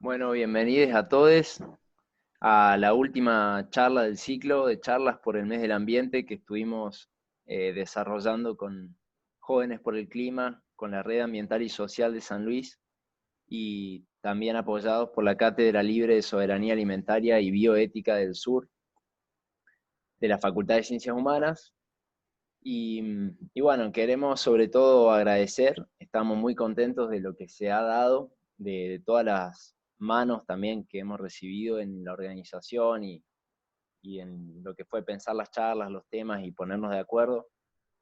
Bueno, bienvenidos a todos a la última charla del ciclo de charlas por el mes del ambiente que estuvimos desarrollando con Jóvenes por el Clima, con la Red Ambiental y Social de San Luis y también apoyados por la Cátedra Libre de Soberanía Alimentaria y Bioética del Sur de la Facultad de Ciencias Humanas. Y bueno, queremos sobre todo agradecer, estamos muy contentos de lo que se ha dado, de todas las manos también que hemos recibido en la organización y en lo que fue pensar las charlas, los temas y ponernos de acuerdo.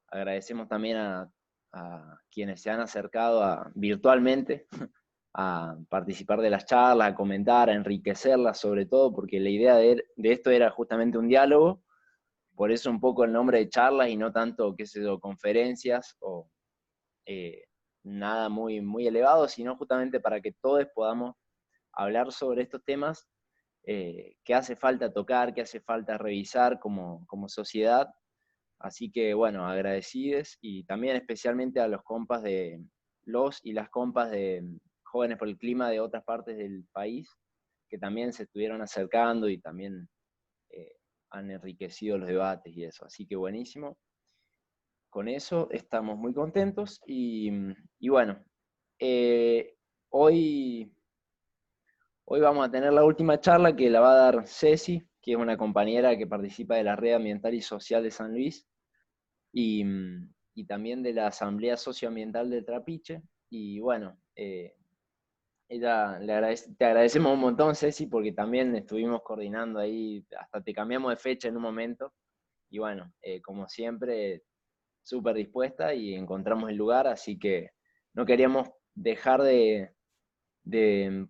Agradecemos también a quienes se han acercado virtualmente a participar de las charlas, a comentar, a enriquecerlas sobre todo, porque la idea de esto era justamente un diálogo. Por eso un poco el nombre de charlas y no tanto, qué sé yo, conferencias o nada muy, muy elevado, sino justamente para que todos podamos hablar sobre estos temas que hace falta tocar, que hace falta revisar como sociedad. Así que bueno, agradecidos y también especialmente a los compas los y las compas de Jóvenes por el Clima de otras partes del país, que también se estuvieron acercando y también han enriquecido los debates y eso. Así que buenísimo. Con eso estamos muy contentos y bueno, eh, hoy, hoy vamos a tener la última charla que la va a dar Ceci, que es una compañera que participa de la Red Ambiental y Social de San Luis y, y también de la Asamblea Socioambiental de Trapiche. Y bueno, te agradecemos un montón, Ceci, porque también estuvimos coordinando ahí, hasta te cambiamos de fecha en un momento. Y bueno, como siempre, súper dispuesta y encontramos el lugar, así que no queríamos dejar de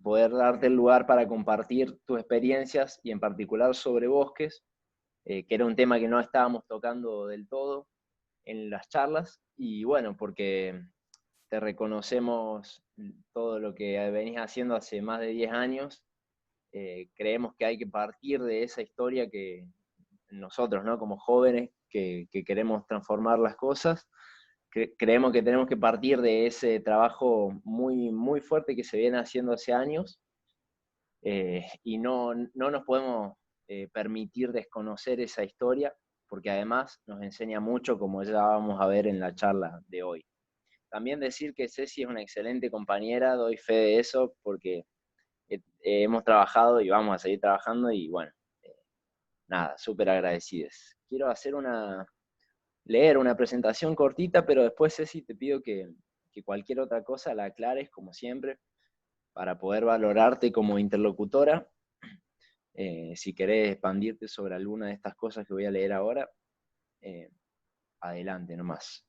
poder darte el lugar para compartir tus experiencias y en particular sobre bosques, que era un tema que no estábamos tocando del todo en las charlas, y bueno, porque te reconocemos todo lo que venís haciendo hace más de 10 años, creemos que hay que partir de esa historia que nosotros, ¿no? Como jóvenes que queremos transformar las cosas, creemos que tenemos que partir de ese trabajo muy, muy fuerte que se viene haciendo hace años, y no nos podemos permitir desconocer esa historia, porque además nos enseña mucho, como ya vamos a ver en la charla de hoy. También decir que Ceci es una excelente compañera, doy fe de eso, porque hemos trabajado y vamos a seguir trabajando y bueno, nada, súper agradecidos. Quiero leer una presentación cortita, pero después, Ceci, te pido que cualquier otra cosa la aclares, como siempre, para poder valorarte como interlocutora. Si querés expandirte sobre alguna de estas cosas que voy a leer ahora, eh, adelante nomás.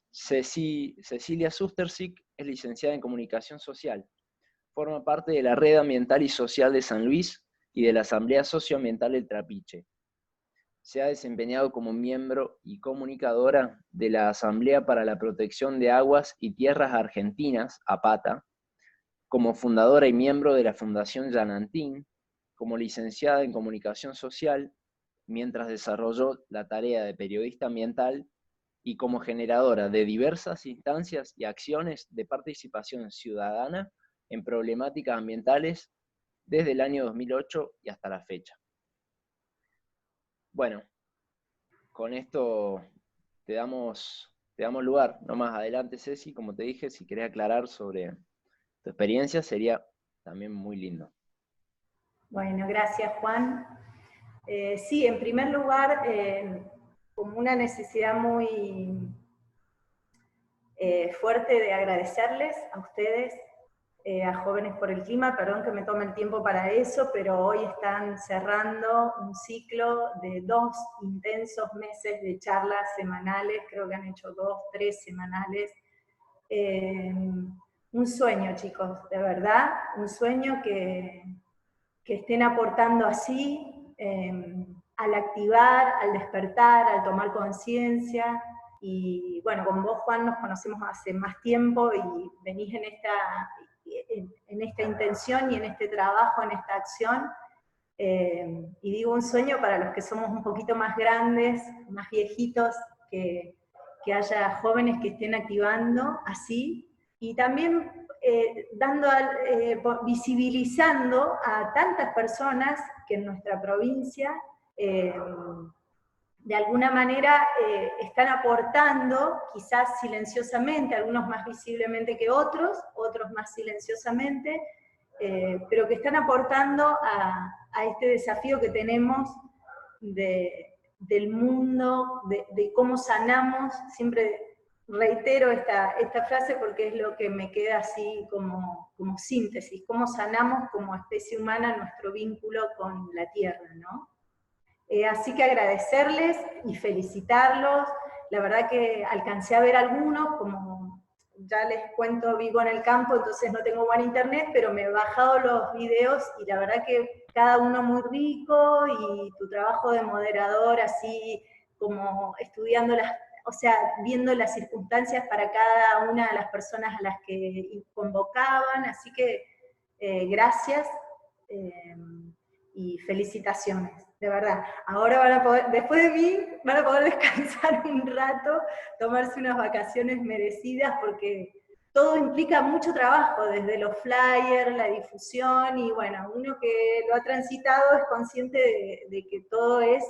Cecilia Sustersic es licenciada en Comunicación Social. Forma parte de la Red Ambiental y Social de San Luis y de la Asamblea Socioambiental del Trapiche. Se ha desempeñado como miembro y comunicadora de la Asamblea para la Protección de Aguas y Tierras Argentinas, APATA, como fundadora y miembro de la Fundación Yanantín, como licenciada en Comunicación Social, mientras desarrolló la tarea de periodista ambiental y como generadora de diversas instancias y acciones de participación ciudadana en problemáticas ambientales desde el año 2008 y hasta la fecha. Bueno, con esto te damos lugar. No más adelante, Ceci, como te dije, si querés aclarar sobre tu experiencia, sería también muy lindo. Bueno, gracias, Juan. Sí, en primer lugar, como una necesidad muy fuerte de agradecerles a ustedes, a Jóvenes por el Clima, perdón que me tome el tiempo para eso, pero hoy están cerrando un ciclo de 2 intensos meses de charlas semanales, creo que han hecho 2, 3 semanales. Un sueño, chicos, de verdad, un sueño que estén aportando así, al activar, al despertar, al tomar conciencia. Y bueno, con vos, Juan, nos conocemos hace más tiempo y venís en esta intención y en este trabajo, en esta acción. Y digo un sueño para los que somos un poquito más grandes, más viejitos, que haya jóvenes que estén activando así. Y también visibilizando a tantas personas que en nuestra provincia de alguna manera están aportando, quizás silenciosamente, algunos más visiblemente que otros, otros más silenciosamente, pero que están aportando a este desafío que tenemos del mundo, de cómo sanamos. Siempre reitero esta frase porque es lo que me queda así como síntesis, cómo sanamos como especie humana nuestro vínculo con la tierra, ¿no? Así que agradecerles y felicitarlos. La verdad que alcancé a ver algunos, como ya les cuento, vivo en el campo, entonces no tengo buen internet, pero me he bajado los videos y la verdad que cada uno muy rico, y tu trabajo de moderador así como estudiando o sea, viendo las circunstancias para cada una de las personas a las que convocaban, así que gracias y felicitaciones, de verdad. Ahora van a poder, después de mí, van a poder descansar un rato, tomarse unas vacaciones merecidas, porque todo implica mucho trabajo, desde los flyers, la difusión, y bueno, uno que lo ha transitado es consciente de que todo es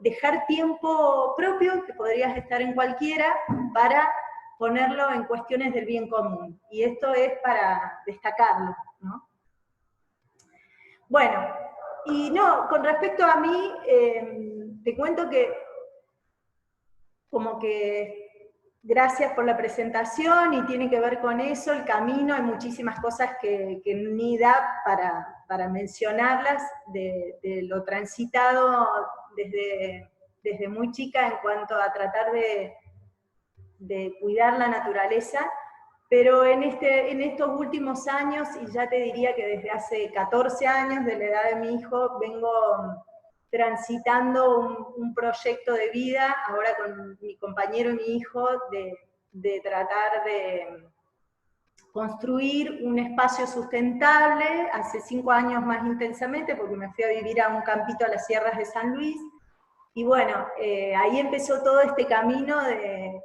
dejar tiempo propio, que podrías estar en cualquiera, para ponerlo en cuestiones del bien común. Y esto es para destacarlo, ¿no? Bueno, y no, con respecto a mí, te cuento que como que gracias por la presentación, y tiene que ver con eso, el camino, hay muchísimas cosas que ni da para mencionarlas, de lo transitado desde muy chica en cuanto a tratar de cuidar la naturaleza, pero en estos últimos años, y ya te diría que desde hace 14 años, de la edad de mi hijo, vengo transitando un proyecto de vida, ahora con mi compañero y mi hijo, de tratar de construir un espacio sustentable, hace 5 años más intensamente, porque me fui a vivir a un campito a las sierras de San Luis, y bueno, ahí empezó todo este camino de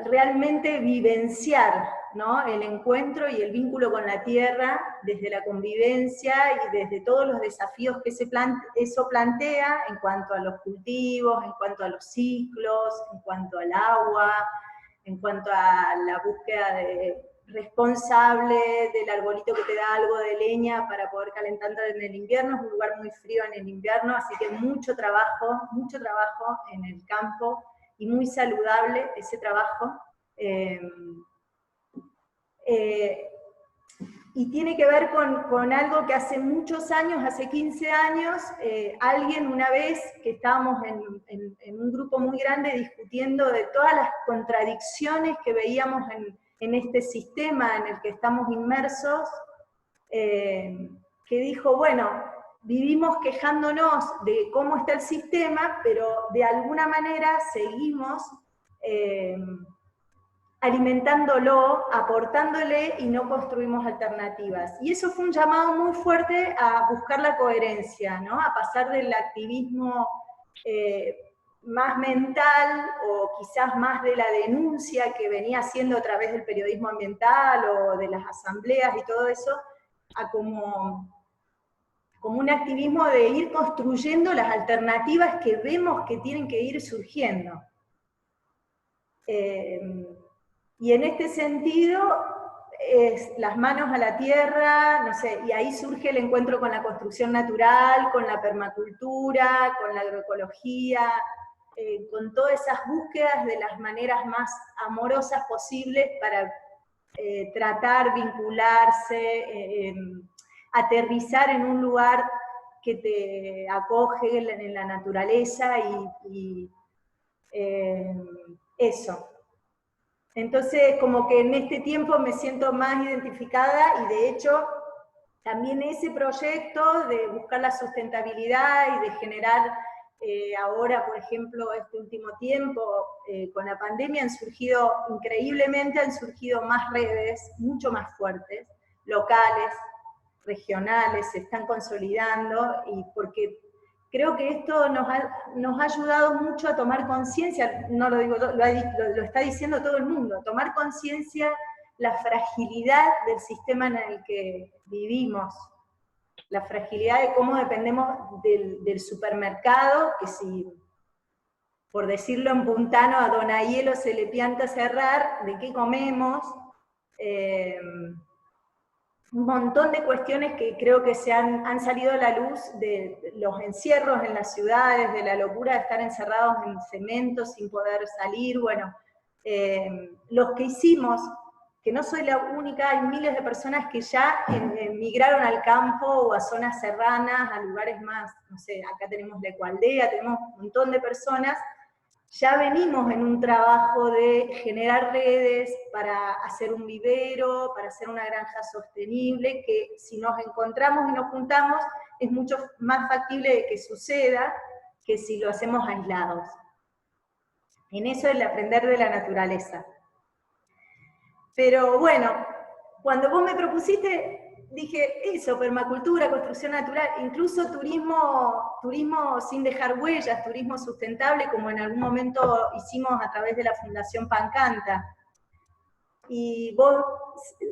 realmente vivenciar, ¿no?, el encuentro y el vínculo con la tierra, desde la convivencia y desde todos los desafíos que eso plantea en cuanto a los cultivos, en cuanto a los ciclos, en cuanto al agua, en cuanto a la búsqueda responsable del arbolito que te da algo de leña para poder calentarlo en el invierno. Es un lugar muy frío en el invierno, así que mucho trabajo en el campo, y muy saludable ese trabajo. Y tiene que ver con algo que hace muchos años, hace 15 años, alguien una vez, que estábamos en un grupo muy grande discutiendo de todas las contradicciones que veíamos en este sistema en el que estamos inmersos, que dijo, bueno, vivimos quejándonos de cómo está el sistema, pero de alguna manera seguimos alimentándolo, aportándole, y no construimos alternativas. Y eso fue un llamado muy fuerte a buscar la coherencia, ¿no?, a pasar del activismo más mental, o quizás más de la denuncia que venía haciendo a través del periodismo ambiental o de las asambleas y todo eso, a como un activismo de ir construyendo las alternativas que vemos que tienen que ir surgiendo. Y en este sentido, es las manos a la tierra, no sé, y ahí surge el encuentro con la construcción natural, con la permacultura, con la agroecología, con todas esas búsquedas de las maneras más amorosas posibles para tratar, vincularse, aterrizar en un lugar que te acoge en la naturaleza, y eso. Entonces, como que en este tiempo me siento más identificada, y de hecho, también ese proyecto de buscar la sustentabilidad y de generar, ahora, por ejemplo, este último tiempo, con la pandemia, han surgido más redes, mucho más fuertes, locales, regionales, se están consolidando, y porque creo que esto nos ha ayudado mucho a tomar conciencia, no lo digo, lo está diciendo todo el mundo, tomar conciencia la fragilidad del sistema en el que vivimos, la fragilidad de cómo dependemos del supermercado, que si, por decirlo en puntano, a Don Aiello se le pianta cerrar, de qué comemos, un montón de cuestiones que creo que han salido a la luz de los encierros en las ciudades, de la locura de estar encerrados en cemento sin poder salir, bueno, los que hicimos, que no soy la única, hay miles de personas que ya emigraron al campo o a zonas serranas, a lugares más, no sé, acá tenemos la Ecoaldea, tenemos un montón de personas. Ya venimos en un trabajo de generar redes para hacer un vivero, para hacer una granja sostenible, que si nos encontramos y nos juntamos es mucho más factible de que suceda que si lo hacemos aislados. En eso el aprender de la naturaleza. Pero bueno, cuando vos me propusiste, dije eso, permacultura, construcción natural, incluso turismo sin dejar huellas, turismo sustentable, como en algún momento hicimos a través de la Fundación Pancanta. Y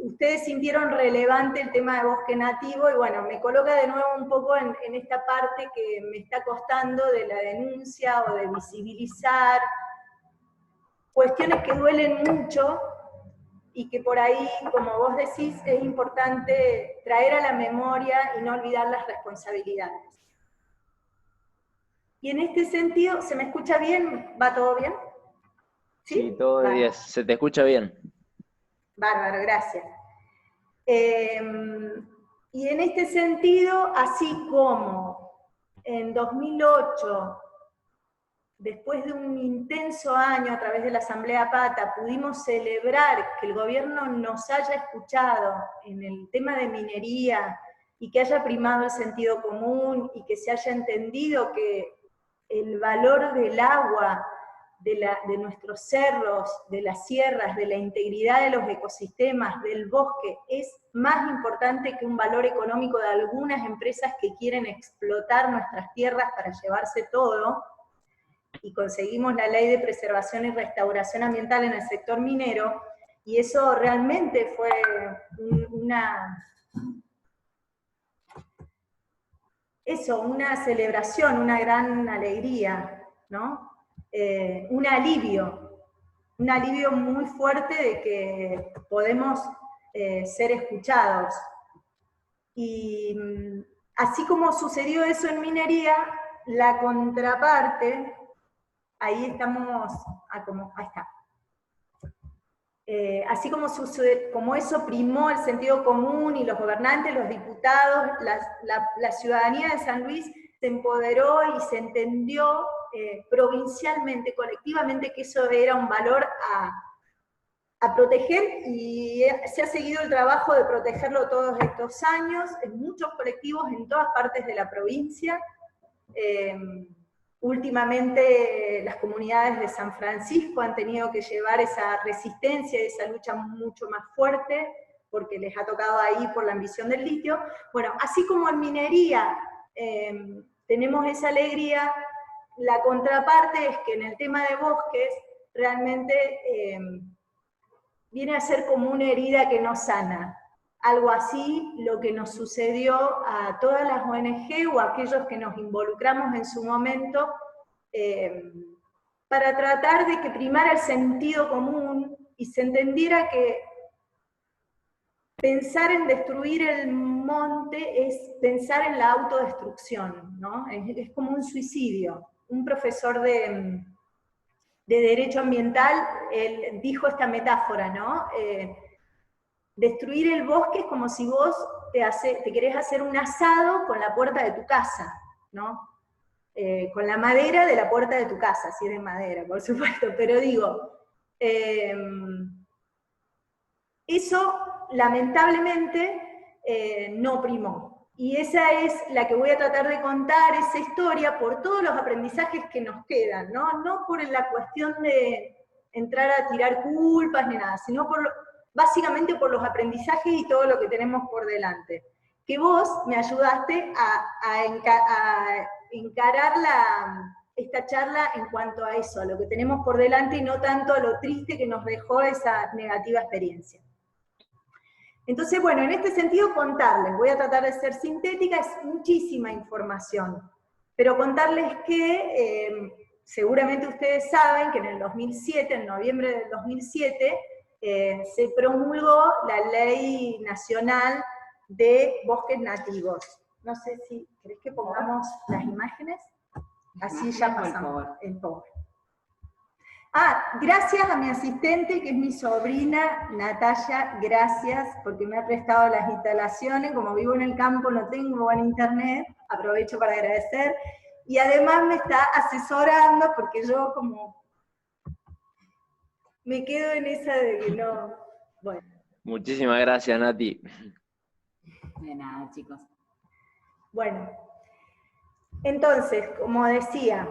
ustedes sintieron relevante el tema de bosque nativo, y bueno, me coloca de nuevo un poco en esta parte que me está costando de la denuncia o de visibilizar cuestiones que duelen mucho, y que por ahí, como vos decís, es importante traer a la memoria y no olvidar las responsabilidades. Y en este sentido, ¿se me escucha bien? ¿Va todo bien? Sí, todo de 10. Se te escucha bien. Bárbaro, gracias. Y en este sentido, así como en 2008, después de un intenso año a través de la Asamblea Pata, pudimos celebrar que el gobierno nos haya escuchado en el tema de minería y que haya primado el sentido común y que se haya entendido que el valor del agua, de nuestros cerros, de las sierras, de la integridad de los ecosistemas, del bosque, es más importante que un valor económico de algunas empresas que quieren explotar nuestras tierras para llevarse todo, y conseguimos la ley de preservación y restauración ambiental en el sector minero, y eso realmente fue una celebración, una gran alegría, ¿no? Un alivio muy fuerte de que podemos ser escuchados. Y así como sucedió eso en minería, la contraparte, ahí estamos, ahí está. Así como eso primó el sentido común y los gobernantes, los diputados, la ciudadanía de San Luis se empoderó y se entendió provincialmente, colectivamente, que eso era un valor a proteger, y se ha seguido el trabajo de protegerlo todos estos años, en muchos colectivos en todas partes de la provincia. Últimamente las comunidades de San Francisco han tenido que llevar esa resistencia, esa lucha mucho más fuerte, porque les ha tocado ahí por la ambición del litio. Bueno, así como en minería tenemos esa alegría, la contraparte es que en el tema de bosques realmente viene a ser como una herida que no sana. Algo así lo que nos sucedió a todas las ONG o a aquellos que nos involucramos en su momento para tratar de que primara el sentido común y se entendiera que pensar en destruir el monte es pensar en la autodestrucción, ¿no? Es como un suicidio. Un profesor de Derecho Ambiental él dijo esta metáfora, ¿no? Destruir el bosque es como si vos te querés hacer un asado con la puerta de tu casa, ¿no? Con la madera de la puerta de tu casa, si es de madera, por supuesto, pero digo, eso lamentablemente no primó. Y esa es la que voy a tratar de contar, esa historia, por todos los aprendizajes que nos quedan, ¿no? No por la cuestión de entrar a tirar culpas ni nada, sino básicamente por los aprendizajes y todo lo que tenemos por delante. Que vos me ayudaste a encarar esta charla en cuanto a eso, a lo que tenemos por delante y no tanto a lo triste que nos dejó esa negativa experiencia. Entonces, bueno, en este sentido contarles, voy a tratar de ser sintética, es muchísima información, pero contarles que seguramente ustedes saben que en el 2007, en noviembre del 2007, se promulgó la Ley Nacional de Bosques Nativos. No sé si querés que pongamos las imágenes. Así ya pasamos el power. Gracias a mi asistente, que es mi sobrina, Natalia, gracias, porque me ha prestado las instalaciones. Como vivo en el campo, no tengo buen internet, aprovecho para agradecer. Y además me está asesorando, porque yo como me quedo en esa de que no... Bueno. Muchísimas gracias, Nati. De nada, chicos. Bueno, entonces, como decía,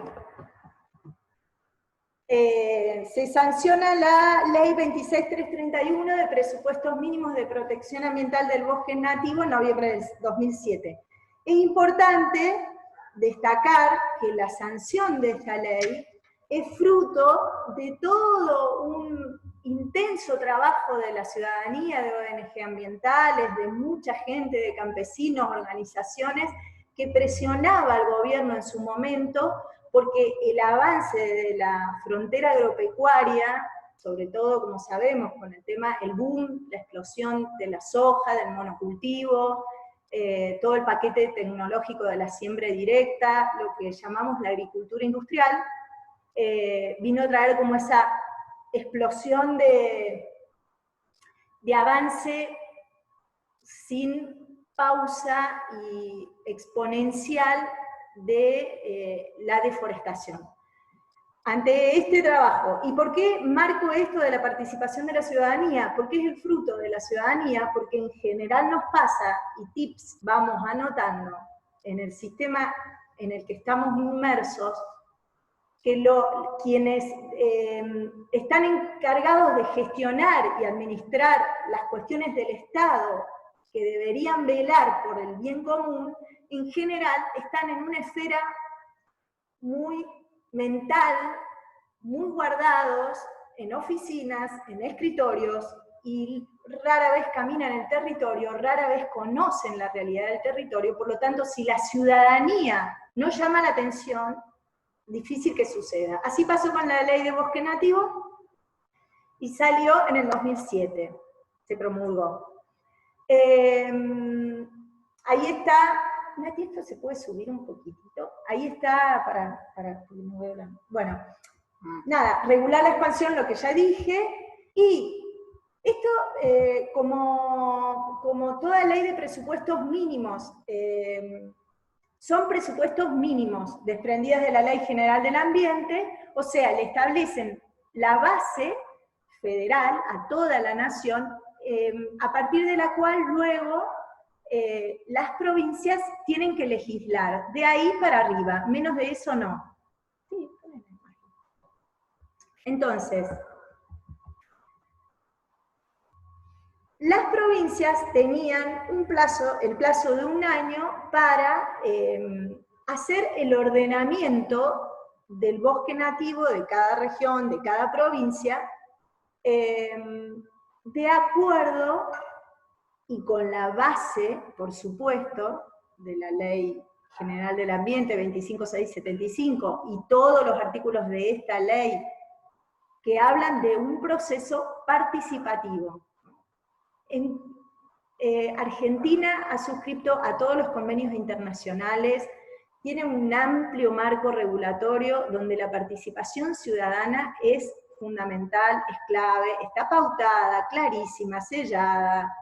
se sanciona la Ley 26331 de presupuestos mínimos de protección ambiental del bosque nativo en noviembre del 2007. Es importante destacar que la sanción de esta ley es fruto de todo un intenso trabajo de la ciudadanía, de ONG ambientales, de mucha gente, de campesinos, organizaciones, que presionaba al gobierno en su momento, porque el avance de la frontera agropecuaria, sobre todo, como sabemos, con el tema, el boom, la explosión de la soja, del monocultivo, todo el paquete tecnológico de la siembra directa, lo que llamamos la agricultura industrial, vino a traer como esa explosión de avance sin pausa y exponencial de la deforestación. Ante este trabajo, ¿y por qué marco esto de la participación de la ciudadanía? Porque es el fruto de la ciudadanía, porque en general nos pasa, y tips vamos anotando en el sistema en el que estamos inmersos, que quienes están encargados de gestionar y administrar las cuestiones del Estado, que deberían velar por el bien común, en general están en una esfera muy mental, muy guardados, en oficinas, en escritorios, y rara vez caminan el territorio, rara vez conocen la realidad del territorio. Por lo tanto, si la ciudadanía no llama la atención, difícil que suceda. Así pasó con la ley de bosque nativo, y salió en el 2007, se promulgó. Ahí está, Nati, esto se puede subir un poquitito, ahí está, para que no veo la... Bueno, nada, regular la expansión, lo que ya dije, y esto, como toda ley de presupuestos mínimos, son presupuestos mínimos, desprendidos de la Ley General del Ambiente, o sea, le establecen la base federal a toda la nación, a partir de la cual luego las provincias tienen que legislar, de ahí para arriba, menos de eso no. Sí, entonces, las provincias tenían un plazo, el plazo de un año para hacer el ordenamiento del bosque nativo de cada región, de cada provincia, de acuerdo y con la base, por supuesto, de la Ley General del Ambiente 25675 y todos los artículos de esta ley que hablan de un proceso participativo. Argentina ha suscrito a todos los convenios internacionales, tiene un amplio marco regulatorio donde la participación ciudadana es fundamental, es clave, está pautada, clarísima, sellada,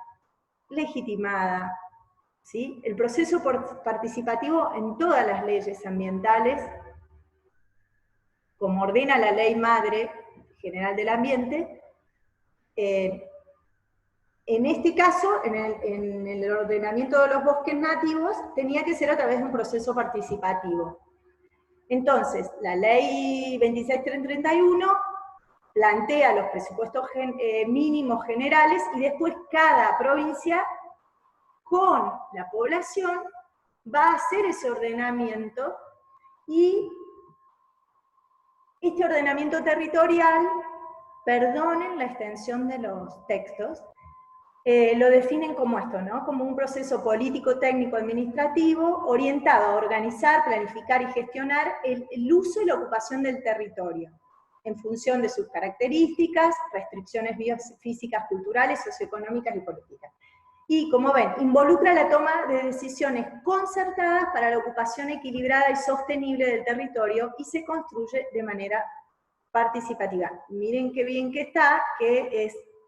legitimada, ¿sí? El proceso participativo en todas las leyes ambientales, como ordena la Ley Madre General del Ambiente, en este caso, en el ordenamiento de los bosques nativos, tenía que ser a través de un proceso participativo. Entonces, la Ley 26331 plantea los presupuestos mínimos generales, y después cada provincia, con la población, va a hacer ese ordenamiento Y este ordenamiento territorial, perdonen la extensión de los textos, lo definen como esto, ¿no? Como un proceso político, técnico, administrativo, orientado a organizar, planificar y gestionar el uso y la ocupación del territorio, en función de sus características, restricciones biofísicas, culturales, socioeconómicas y políticas. Y como ven, involucra la toma de decisiones concertadas para la ocupación equilibrada y sostenible del territorio y se construye de manera participativa. Miren qué bien que está,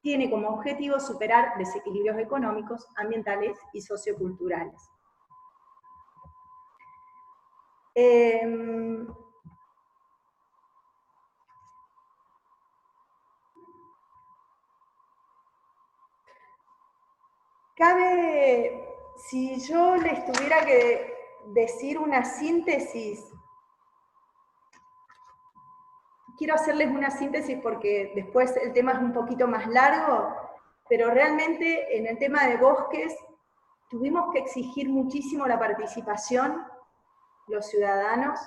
tiene como objetivo superar desequilibrios económicos, ambientales y socioculturales. Si yo les tuviera que decir una síntesis, quiero hacerles una síntesis porque después el tema es un poquito más largo, pero realmente en el tema de bosques tuvimos que exigir muchísimo la participación, los ciudadanos.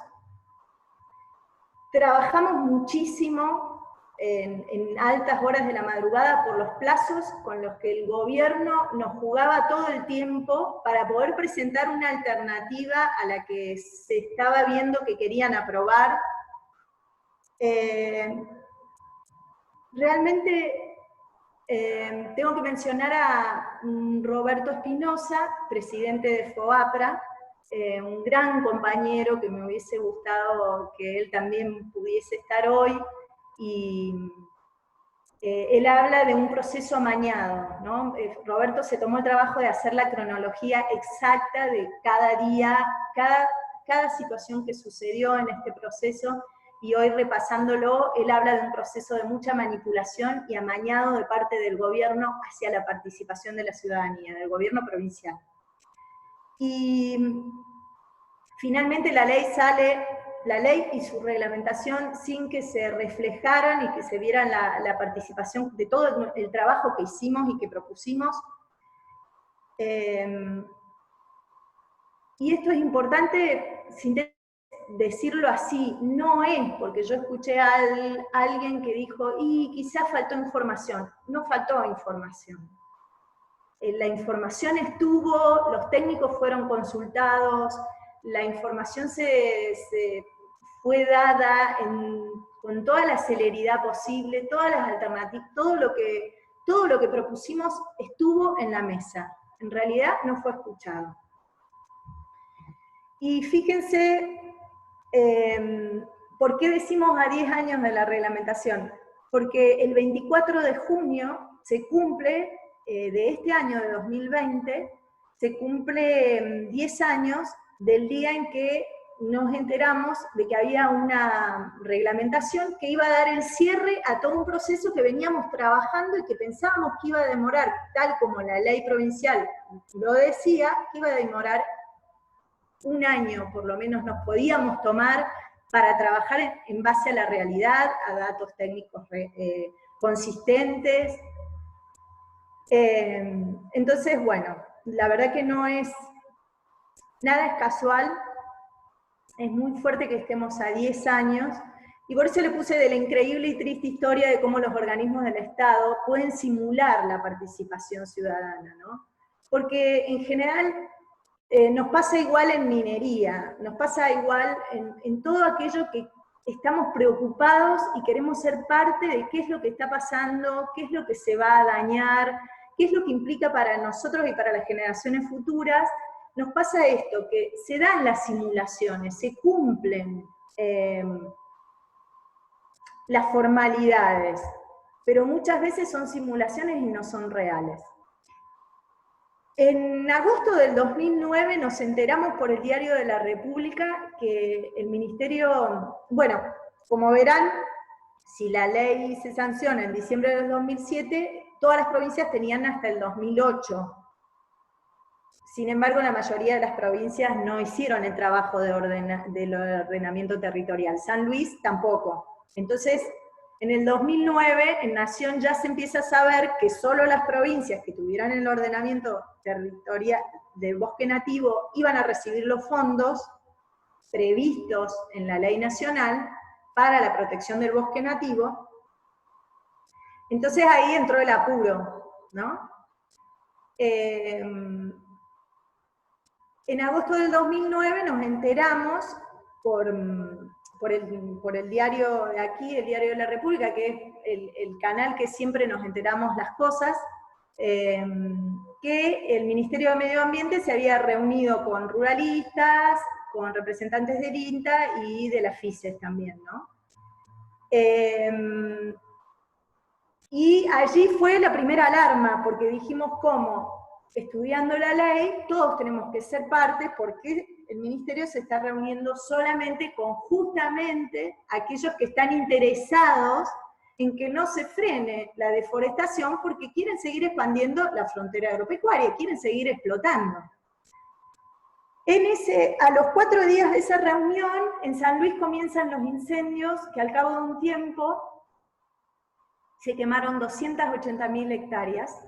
Trabajamos muchísimo en altas horas de la madrugada por los plazos con los que el gobierno nos jugaba todo el tiempo para poder presentar una alternativa a la que se estaba viendo que querían aprobar. Realmente tengo que mencionar a Roberto Espinosa, presidente de FOAPRA, un gran compañero que me hubiese gustado que él también pudiese estar hoy, y él habla de un proceso amañado, ¿no? Roberto se tomó el trabajo de hacer la cronología exacta de cada día, cada situación que sucedió en este proceso, y hoy repasándolo, él habla de un proceso de mucha manipulación y amañado de parte del gobierno hacia la participación de la ciudadanía, del gobierno provincial. Y finalmente la ley y su reglamentación, sin que se reflejaran y que se viera la participación de todo el trabajo que hicimos y que propusimos. Y esto es importante, sin decirlo así, no es porque yo escuché a alguien que dijo, y quizás faltó información. No faltó información. La información estuvo, los técnicos fueron consultados, la información se fue dada con toda la celeridad posible, todas las alternativas, todo lo que propusimos estuvo en la mesa. En realidad no fue escuchado. Y fíjense, ¿por qué decimos a 10 años de la reglamentación? Porque el 24 de junio se cumple, de este año de 2020, se cumple 10 años del día en que nos enteramos de que había una reglamentación que iba a dar el cierre a todo un proceso que veníamos trabajando y que pensábamos que iba a demorar, tal como la ley provincial lo decía, que iba a demorar un año, por lo menos nos podíamos tomar para trabajar en base a la realidad, a datos técnicos consistentes. Entonces, bueno, la verdad que nada es casual, es muy fuerte que estemos a 10 años, y por eso le puse de la increíble y triste historia de cómo los organismos del Estado pueden simular la participación ciudadana, ¿no? Porque en general nos pasa igual en minería, nos pasa igual en todo aquello que estamos preocupados y queremos ser parte de qué es lo que está pasando, qué es lo que se va a dañar, qué es lo que implica para nosotros y para las generaciones futuras. Nos pasa esto, que se dan las simulaciones, se cumplen las formalidades, pero muchas veces son simulaciones y no son reales. En agosto del 2009 nos enteramos por el Diario de la República que el Ministerio, bueno, como verán, si la ley se sanciona en diciembre del 2007, todas las provincias tenían hasta el 2008. Sin embargo, la mayoría de las provincias no hicieron el trabajo del ordenamiento territorial. San Luis tampoco. Entonces, en el 2009, en Nación ya se empieza a saber que solo las provincias que tuvieran el ordenamiento territorial del bosque nativo iban a recibir los fondos, previstos en la ley nacional para la protección del bosque nativo. Entonces ahí entró el apuro, ¿no? En agosto del 2009 nos enteramos por el diario de aquí, el Diario de la República, que es el canal que siempre nos enteramos las cosas, que el Ministerio de Medio Ambiente se había reunido con ruralistas, con representantes del INTA y de las FICES también, ¿no? Y allí fue la primera alarma, porque dijimos, ¿cómo? Estudiando la ley, todos tenemos que ser parte, porque el Ministerio se está reuniendo solamente con justamente aquellos que están interesados en que no se frene la deforestación, porque quieren seguir expandiendo la frontera agropecuaria, quieren seguir explotando. A los 4 días de esa reunión, en San Luis comienzan los incendios, que al cabo de un tiempo se quemaron 280.000 hectáreas,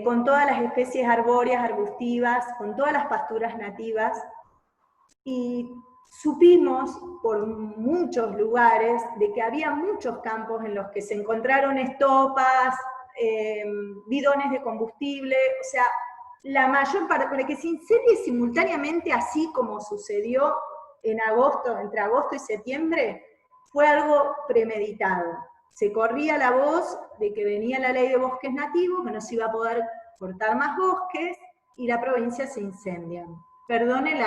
con todas las especies arbóreas, arbustivas, con todas las pasturas nativas, y supimos por muchos lugares de que había muchos campos en los que se encontraron estopas, bidones de combustible, o sea, la mayor parte, para que se incendie simultáneamente así como sucedió en agosto, entre agosto y septiembre, fue algo premeditado. Se corría la voz de que venía la ley de bosques nativos, que no se iba a poder cortar más bosques, y la provincia se incendia. Perdonen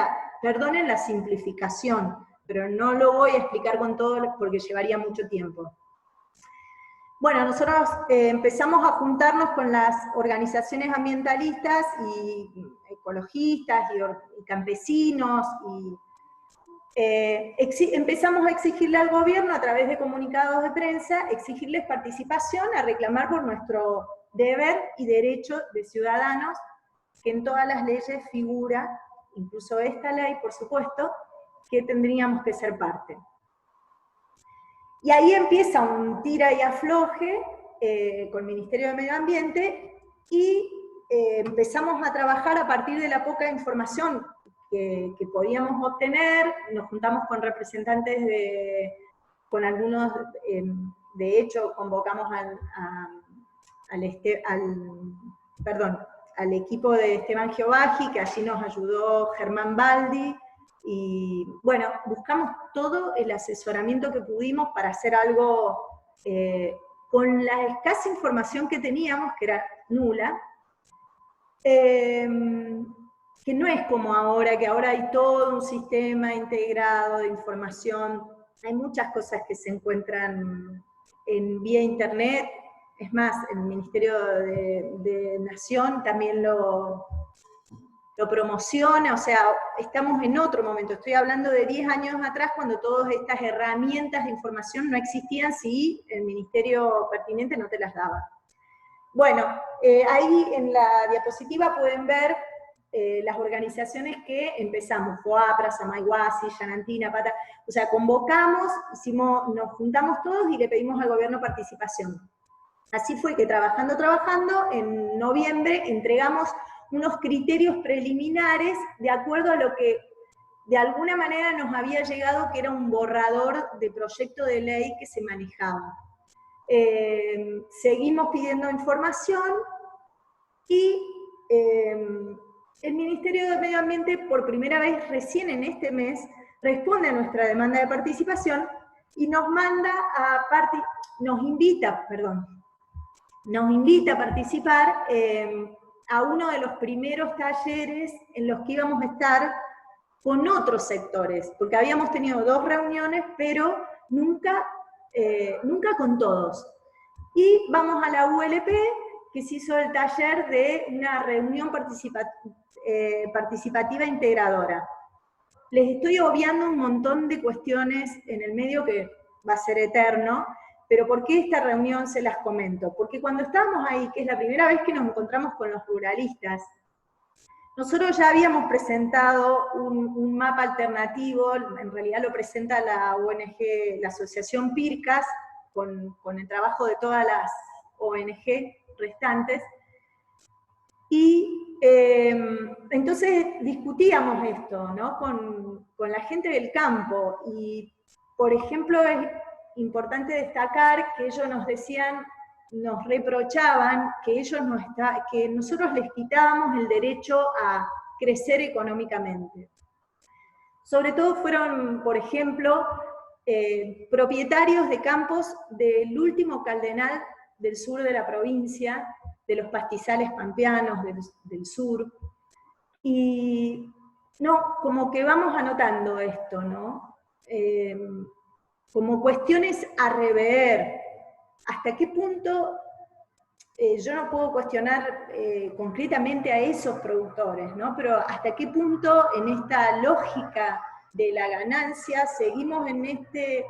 la simplificación, pero no lo voy a explicar con todo porque llevaría mucho tiempo. Bueno, nosotros empezamos a juntarnos con las organizaciones ambientalistas y ecologistas y campesinos, y empezamos a exigirle al gobierno a través de comunicados de prensa, exigirles participación, a reclamar por nuestro deber y derecho de ciudadanos, que en todas las leyes figura, incluso esta ley, por supuesto, que tendríamos que ser parte. Y ahí empieza un tira y afloje con el Ministerio de Medio Ambiente, y empezamos a trabajar a partir de la poca información que podíamos obtener. Nos juntamos con representantes con algunos, de hecho convocamos al equipo de Esteban Giovaggi, que allí nos ayudó Germán Baldi, y bueno, buscamos todo el asesoramiento que pudimos para hacer algo con la escasa información que teníamos, que era nula, que no es como ahora, que ahora hay todo un sistema integrado de información. Hay muchas cosas que se encuentran vía internet. Es más, el Ministerio de Nación también lo promociona. O sea, estamos en otro momento. Estoy hablando de 10 años atrás, cuando todas estas herramientas de información no existían si el ministerio pertinente no te las daba. Bueno, ahí en la diapositiva pueden ver las organizaciones que empezamos: FOAPRA, Samaiguasi, Yanantina, Pata. O sea, convocamos, nos juntamos todos y le pedimos al gobierno participación. Así fue que trabajando, en noviembre entregamos unos criterios preliminares de acuerdo a lo que de alguna manera nos había llegado, que era un borrador de proyecto de ley que se manejaba. Seguimos pidiendo información, y el Ministerio de Medio Ambiente, por primera vez recién en este mes, responde a nuestra demanda de participación y nos invita a participar a uno de los primeros talleres en los que íbamos a estar con otros sectores, porque habíamos tenido 2 reuniones, pero nunca con todos. Y vamos a la ULP, que se hizo el taller de una reunión participativa integradora. Les estoy obviando un montón de cuestiones en el medio que va a ser eterno, pero ¿por qué esta reunión se las comento? Porque cuando estábamos ahí, que es la primera vez que nos encontramos con los ruralistas, nosotros ya habíamos presentado un mapa alternativo. En realidad lo presenta la ONG, la asociación PIRCAS, con el trabajo de todas las ONG restantes, Y entonces discutíamos esto, ¿no? Con la gente del campo, y por ejemplo es importante destacar que ellos nos decían, nos reprochaban que que nosotros les quitábamos el derecho a crecer económicamente. Sobre todo fueron, por ejemplo, propietarios de campos del último caldenal del sur de la provincia, de los pastizales pampeanos del sur, y no, como que vamos anotando esto, ¿no? Como cuestiones a rever. ¿Hasta qué punto yo no puedo cuestionar concretamente a esos productores, ¿no? Pero hasta qué punto en esta lógica de la ganancia seguimos en este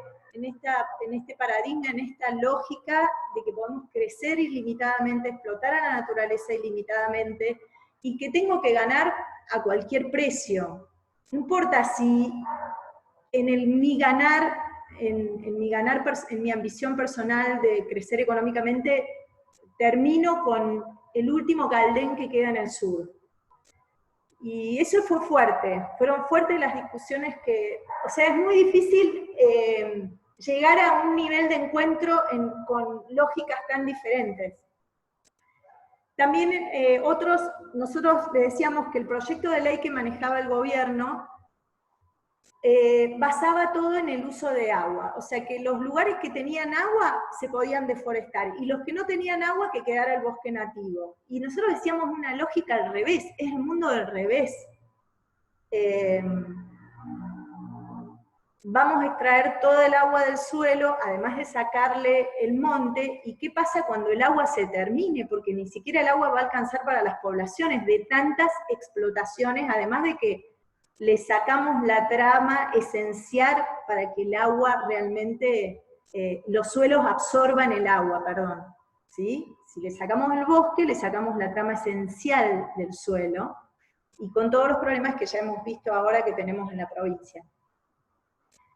paradigma, en esta lógica de que podemos crecer ilimitadamente, explotar a la naturaleza ilimitadamente, y que tengo que ganar a cualquier precio? No importa si en mi ambición personal de crecer económicamente, termino con el último caldén que queda en el sur. Y eso fue fuerte, fueron fuertes las discusiones o sea, es muy difícil llegar a un nivel de encuentro con lógicas tan diferentes. También nosotros le decíamos que el proyecto de ley que manejaba el gobierno basaba todo en el uso de agua, o sea que los lugares que tenían agua se podían deforestar, y los que no tenían agua que quedara el bosque nativo. Y nosotros decíamos una lógica al revés, es el mundo del revés. Vamos a extraer todo el agua del suelo, además de sacarle el monte, y ¿qué pasa cuando el agua se termine? Porque ni siquiera el agua va a alcanzar para las poblaciones de tantas explotaciones, además de que le sacamos la trama esencial para que el agua realmente, los suelos absorban el agua, perdón, ¿sí? Si le sacamos el bosque, le sacamos la trama esencial del suelo, y con todos los problemas que ya hemos visto ahora que tenemos en la provincia.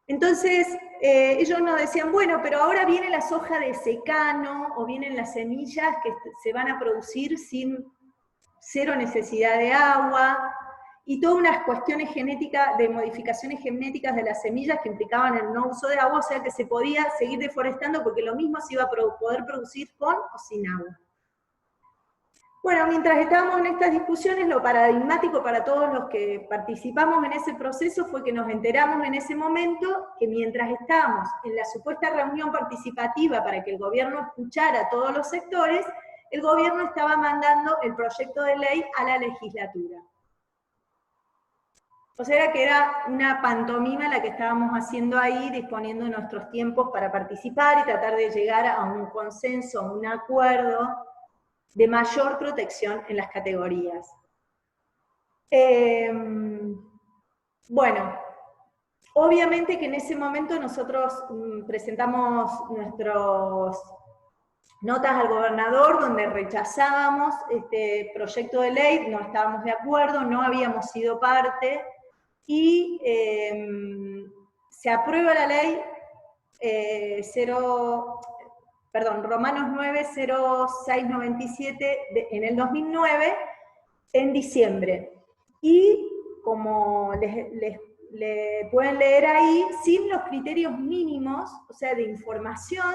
Entonces, ellos nos decían, bueno, pero ahora viene la soja de secano, o vienen las semillas que se van a producir sin cero necesidad de agua, y todas unas cuestiones genéticas, de modificaciones genéticas de las semillas que implicaban el no uso de agua, o sea que se podía seguir deforestando porque lo mismo se iba a poder producir con o sin agua. Bueno, mientras estábamos en estas discusiones, lo paradigmático para todos los que participamos en ese proceso fue que nos enteramos en ese momento que mientras estábamos en la supuesta reunión participativa para que el gobierno escuchara a todos los sectores, el gobierno estaba mandando el proyecto de ley a la legislatura. O sea que era una pantomima la que estábamos haciendo ahí, disponiendo nuestros tiempos para participar y tratar de llegar a un consenso, a un acuerdo de mayor protección en las categorías. Bueno, obviamente que en ese momento nosotros presentamos nuestras notas al gobernador donde rechazábamos este proyecto de ley, no estábamos de acuerdo, no habíamos sido parte, y se aprueba la ley Romanos 9, 0697 en el 2009, en diciembre. Y como le pueden leer ahí, sin los criterios mínimos, o sea, de información,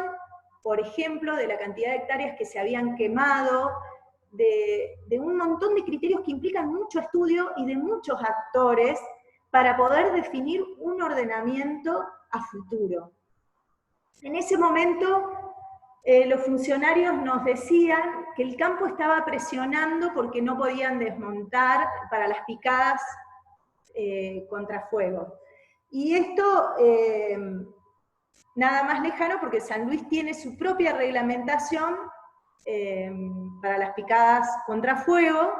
por ejemplo, de la cantidad de hectáreas que se habían quemado, de un montón de criterios que implican mucho estudio y de muchos actores, para poder definir un ordenamiento a futuro. En ese momento, los funcionarios nos decían que el campo estaba presionando porque no podían desmontar para las picadas contra fuego. Y esto, nada más lejano, porque San Luis tiene su propia reglamentación para las picadas contra fuego,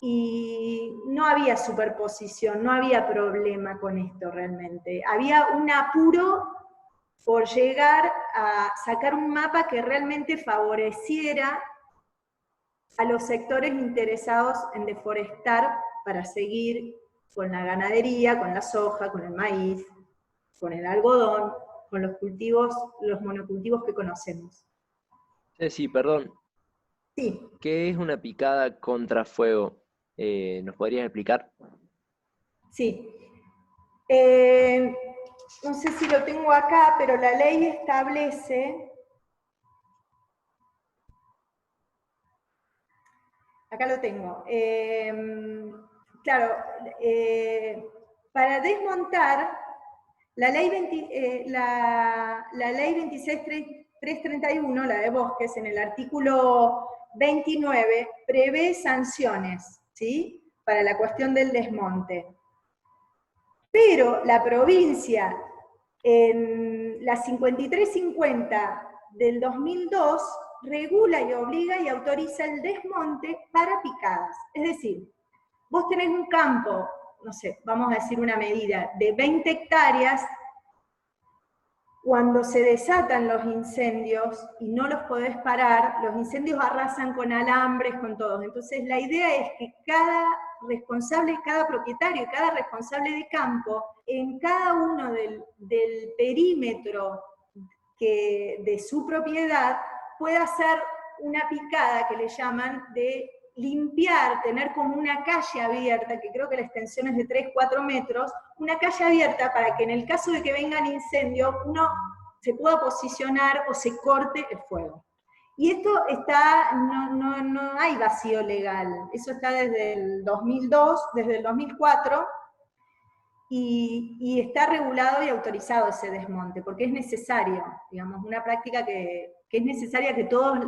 y no había superposición, no había problema con esto realmente. Había un apuro por llegar a sacar un mapa que realmente favoreciera a los sectores interesados en deforestar para seguir con la ganadería, con la soja, con el maíz, con el algodón, con los cultivos, los monocultivos que conocemos. Sí, perdón. Sí, ¿Qué es una picada contra fuego? ¿Nos podrías explicar? sí. No sé si lo tengo acá, pero la ley establece, acá lo tengo, claro, para desmontar, la ley, la ley 26331, la de bosques, en el artículo 29, prevé sanciones, ¿sí?, para la cuestión del desmonte. Pero la provincia, en la 5350 del 2002, regula y obliga y autoriza el desmonte para picadas. Es decir, vos tenés un campo, no sé, vamos a decir una medida, de 20 hectáreas, cuando se desatan los incendios y no los podés parar, los incendios arrasan con alambres, con todo. Entonces la idea es que cada responsable, cada propietario, cada responsable de campo, en cada uno del perímetro de su propiedad, pueda hacer una picada que le llaman de limpiar, tener como una calle abierta, que creo que la extensión es de 3-4 metros, una calle abierta para que en el caso de que vengan incendios, uno se pueda posicionar o se corte el fuego. Y esto está, no hay vacío legal, eso está desde el 2002, desde el 2004, y está regulado y autorizado ese desmonte, porque es necesario, digamos, una práctica que es necesaria que todos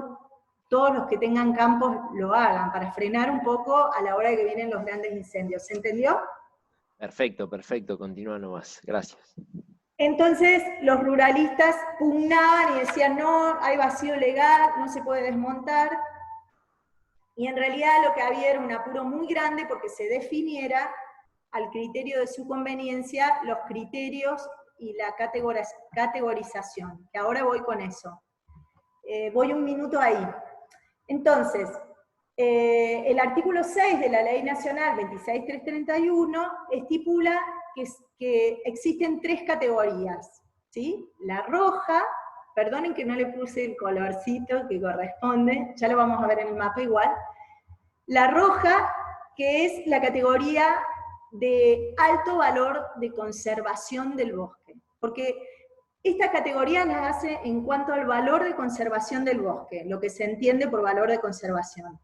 los que tengan campos lo hagan, para frenar un poco a la hora de que vienen los grandes incendios. ¿Se entendió? Perfecto, perfecto, continúa nomás. Gracias. Entonces los ruralistas pugnaban y decían, no, hay vacío legal, no se puede desmontar, y en realidad lo que había era un apuro muy grande porque se definiera al criterio de su conveniencia los criterios y la categorización, que ahora voy con eso. Voy un minuto ahí. Entonces, el artículo 6 de la Ley Nacional 26331 estipula que existen 3 categorías, ¿sí? La roja, perdonen que no le puse el colorcito que corresponde, ya lo vamos a ver en el mapa igual. La roja, que es la categoría de alto valor de conservación del bosque, porque esta categoría las hace en cuanto al valor de conservación del bosque, lo que se entiende por valor de conservación.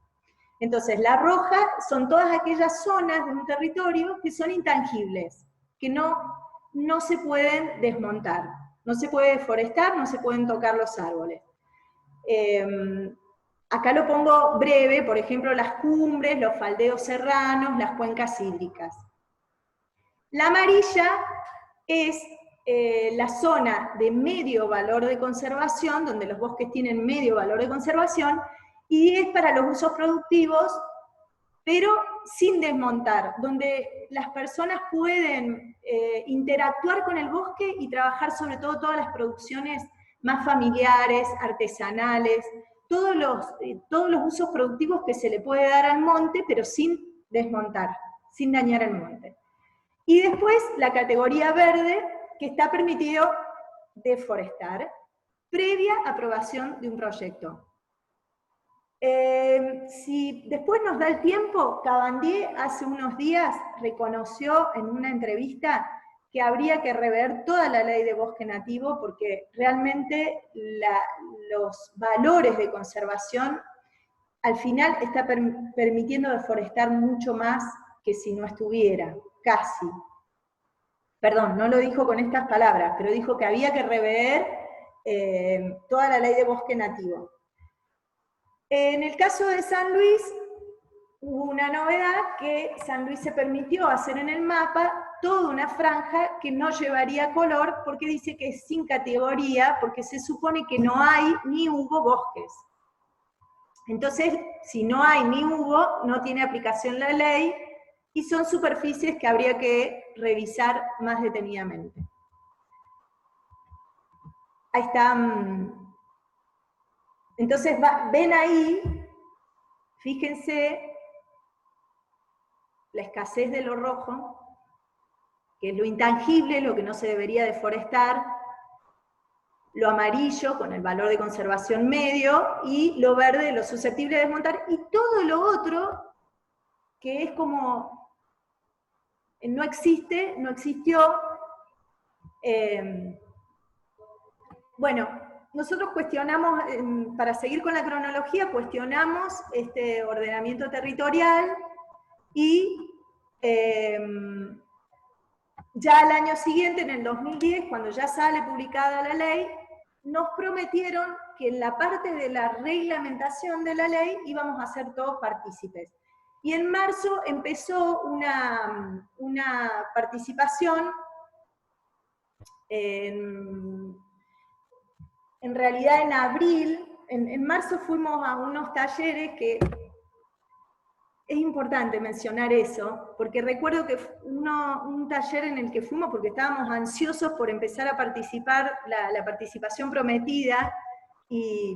Entonces, la roja son todas aquellas zonas de un territorio que son intangibles, que no se pueden desmontar, no se puede deforestar, no se pueden tocar los árboles. Acá lo pongo breve, por ejemplo, las cumbres, los faldeos serranos, las cuencas hídricas. La amarilla es la zona de medio valor de conservación, donde los bosques tienen medio valor de conservación, y es para los usos productivos, pero sin desmontar, donde las personas pueden interactuar con el bosque y trabajar sobre todo todas las producciones más familiares, artesanales, todos los usos productivos que se le puede dar al monte, pero sin desmontar, sin dañar el monte. Y después la categoría verde, que está permitido deforestar, previa aprobación de un proyecto. Si después nos da el tiempo, Cabandier hace unos días reconoció en una entrevista que habría que rever toda la ley de bosque nativo porque realmente los valores de conservación al final está permitiendo deforestar mucho más que si no estuviera, casi. Perdón, no lo dijo con estas palabras, pero dijo que había que rever toda la ley de bosque nativo. En el caso de San Luis, hubo una novedad que San Luis se permitió hacer en el mapa toda una franja que no llevaría color porque dice que es sin categoría, porque se supone que no hay ni hubo bosques. Entonces, si no hay ni hubo, no tiene aplicación la ley y son superficies que habría que revisar más detenidamente. Ahí está. Entonces, ven ahí, fíjense la escasez de lo rojo, que es lo intangible, lo que no se debería deforestar, lo amarillo con el valor de conservación medio, y lo verde lo susceptible de desmontar, y todo lo otro, que es como, no existe, no existió. Bueno, nosotros cuestionamos, para seguir con la cronología, cuestionamos este ordenamiento territorial, y ya al año siguiente, en el 2010, cuando ya sale publicada la ley, nos prometieron que en la parte de la reglamentación de la ley íbamos a ser todos partícipes. Y en marzo empezó una participación, en realidad en abril, en marzo fuimos a unos talleres que... Es importante mencionar eso, porque recuerdo que un taller en el que fuimos, porque estábamos ansiosos por empezar a participar, la participación prometida, y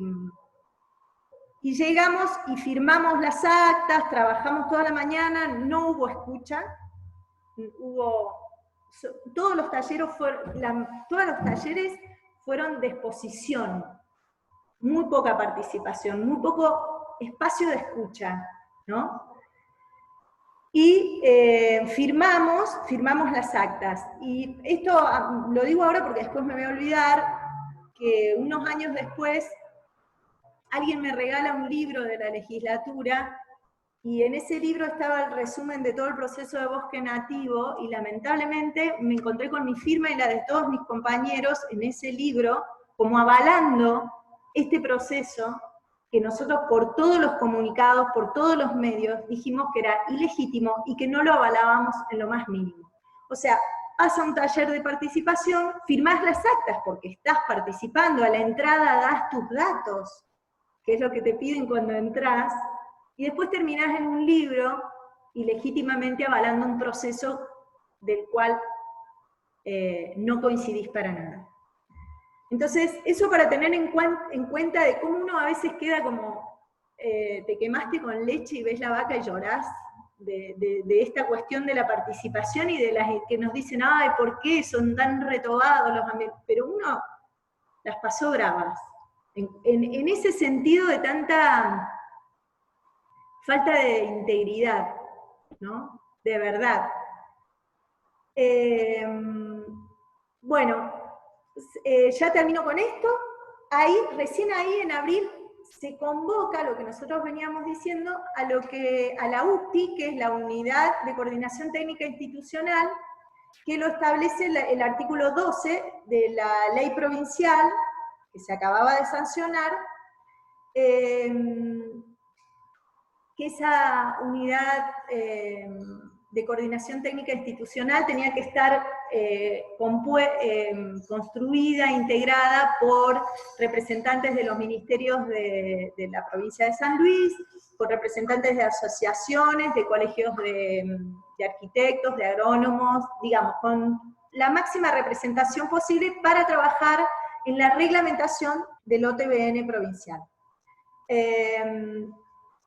llegamos y firmamos las actas, trabajamos toda la mañana, no hubo escucha, todos los talleres fueron de exposición, muy poca participación, muy poco espacio de escucha, ¿no? Y firmamos las actas. Y esto lo digo ahora porque después me voy a olvidar, que unos años después alguien me regala un libro de la legislatura, y en ese libro estaba el resumen de todo el proceso de bosque nativo, y lamentablemente me encontré con mi firma y la de todos mis compañeros en ese libro, como avalando este proceso, que nosotros por todos los comunicados, por todos los medios, dijimos que era ilegítimo y que no lo avalábamos en lo más mínimo. O sea, vas a un taller de participación, firmás las actas porque estás participando, a la entrada das tus datos, que es lo que te piden cuando entras, y después terminás en un libro ilegítimamente avalando un proceso del cual no coincidís para nada. Entonces, eso para tener en cuenta de cómo uno a veces queda como, te quemaste con leche y ves la vaca y llorás, de esta cuestión de la participación y de las que nos dicen, ay, ¿por qué son tan retobados los ambientes? Pero uno las pasó bravas. En ese sentido de tanta falta de integridad, ¿no? De verdad. Bueno, ya termino con esto. Recién ahí en abril se convoca, lo que nosotros veníamos diciendo, a la UCTI, que es la Unidad de Coordinación Técnica Institucional, que lo establece el artículo 12 de la ley provincial, que se acababa de sancionar, que esa unidad de coordinación técnica institucional tenía que estar construida, integrada por representantes de los ministerios de la provincia de San Luis, por representantes de asociaciones, de colegios de arquitectos, de agrónomos, digamos, con la máxima representación posible para trabajar en la reglamentación del OTBN provincial.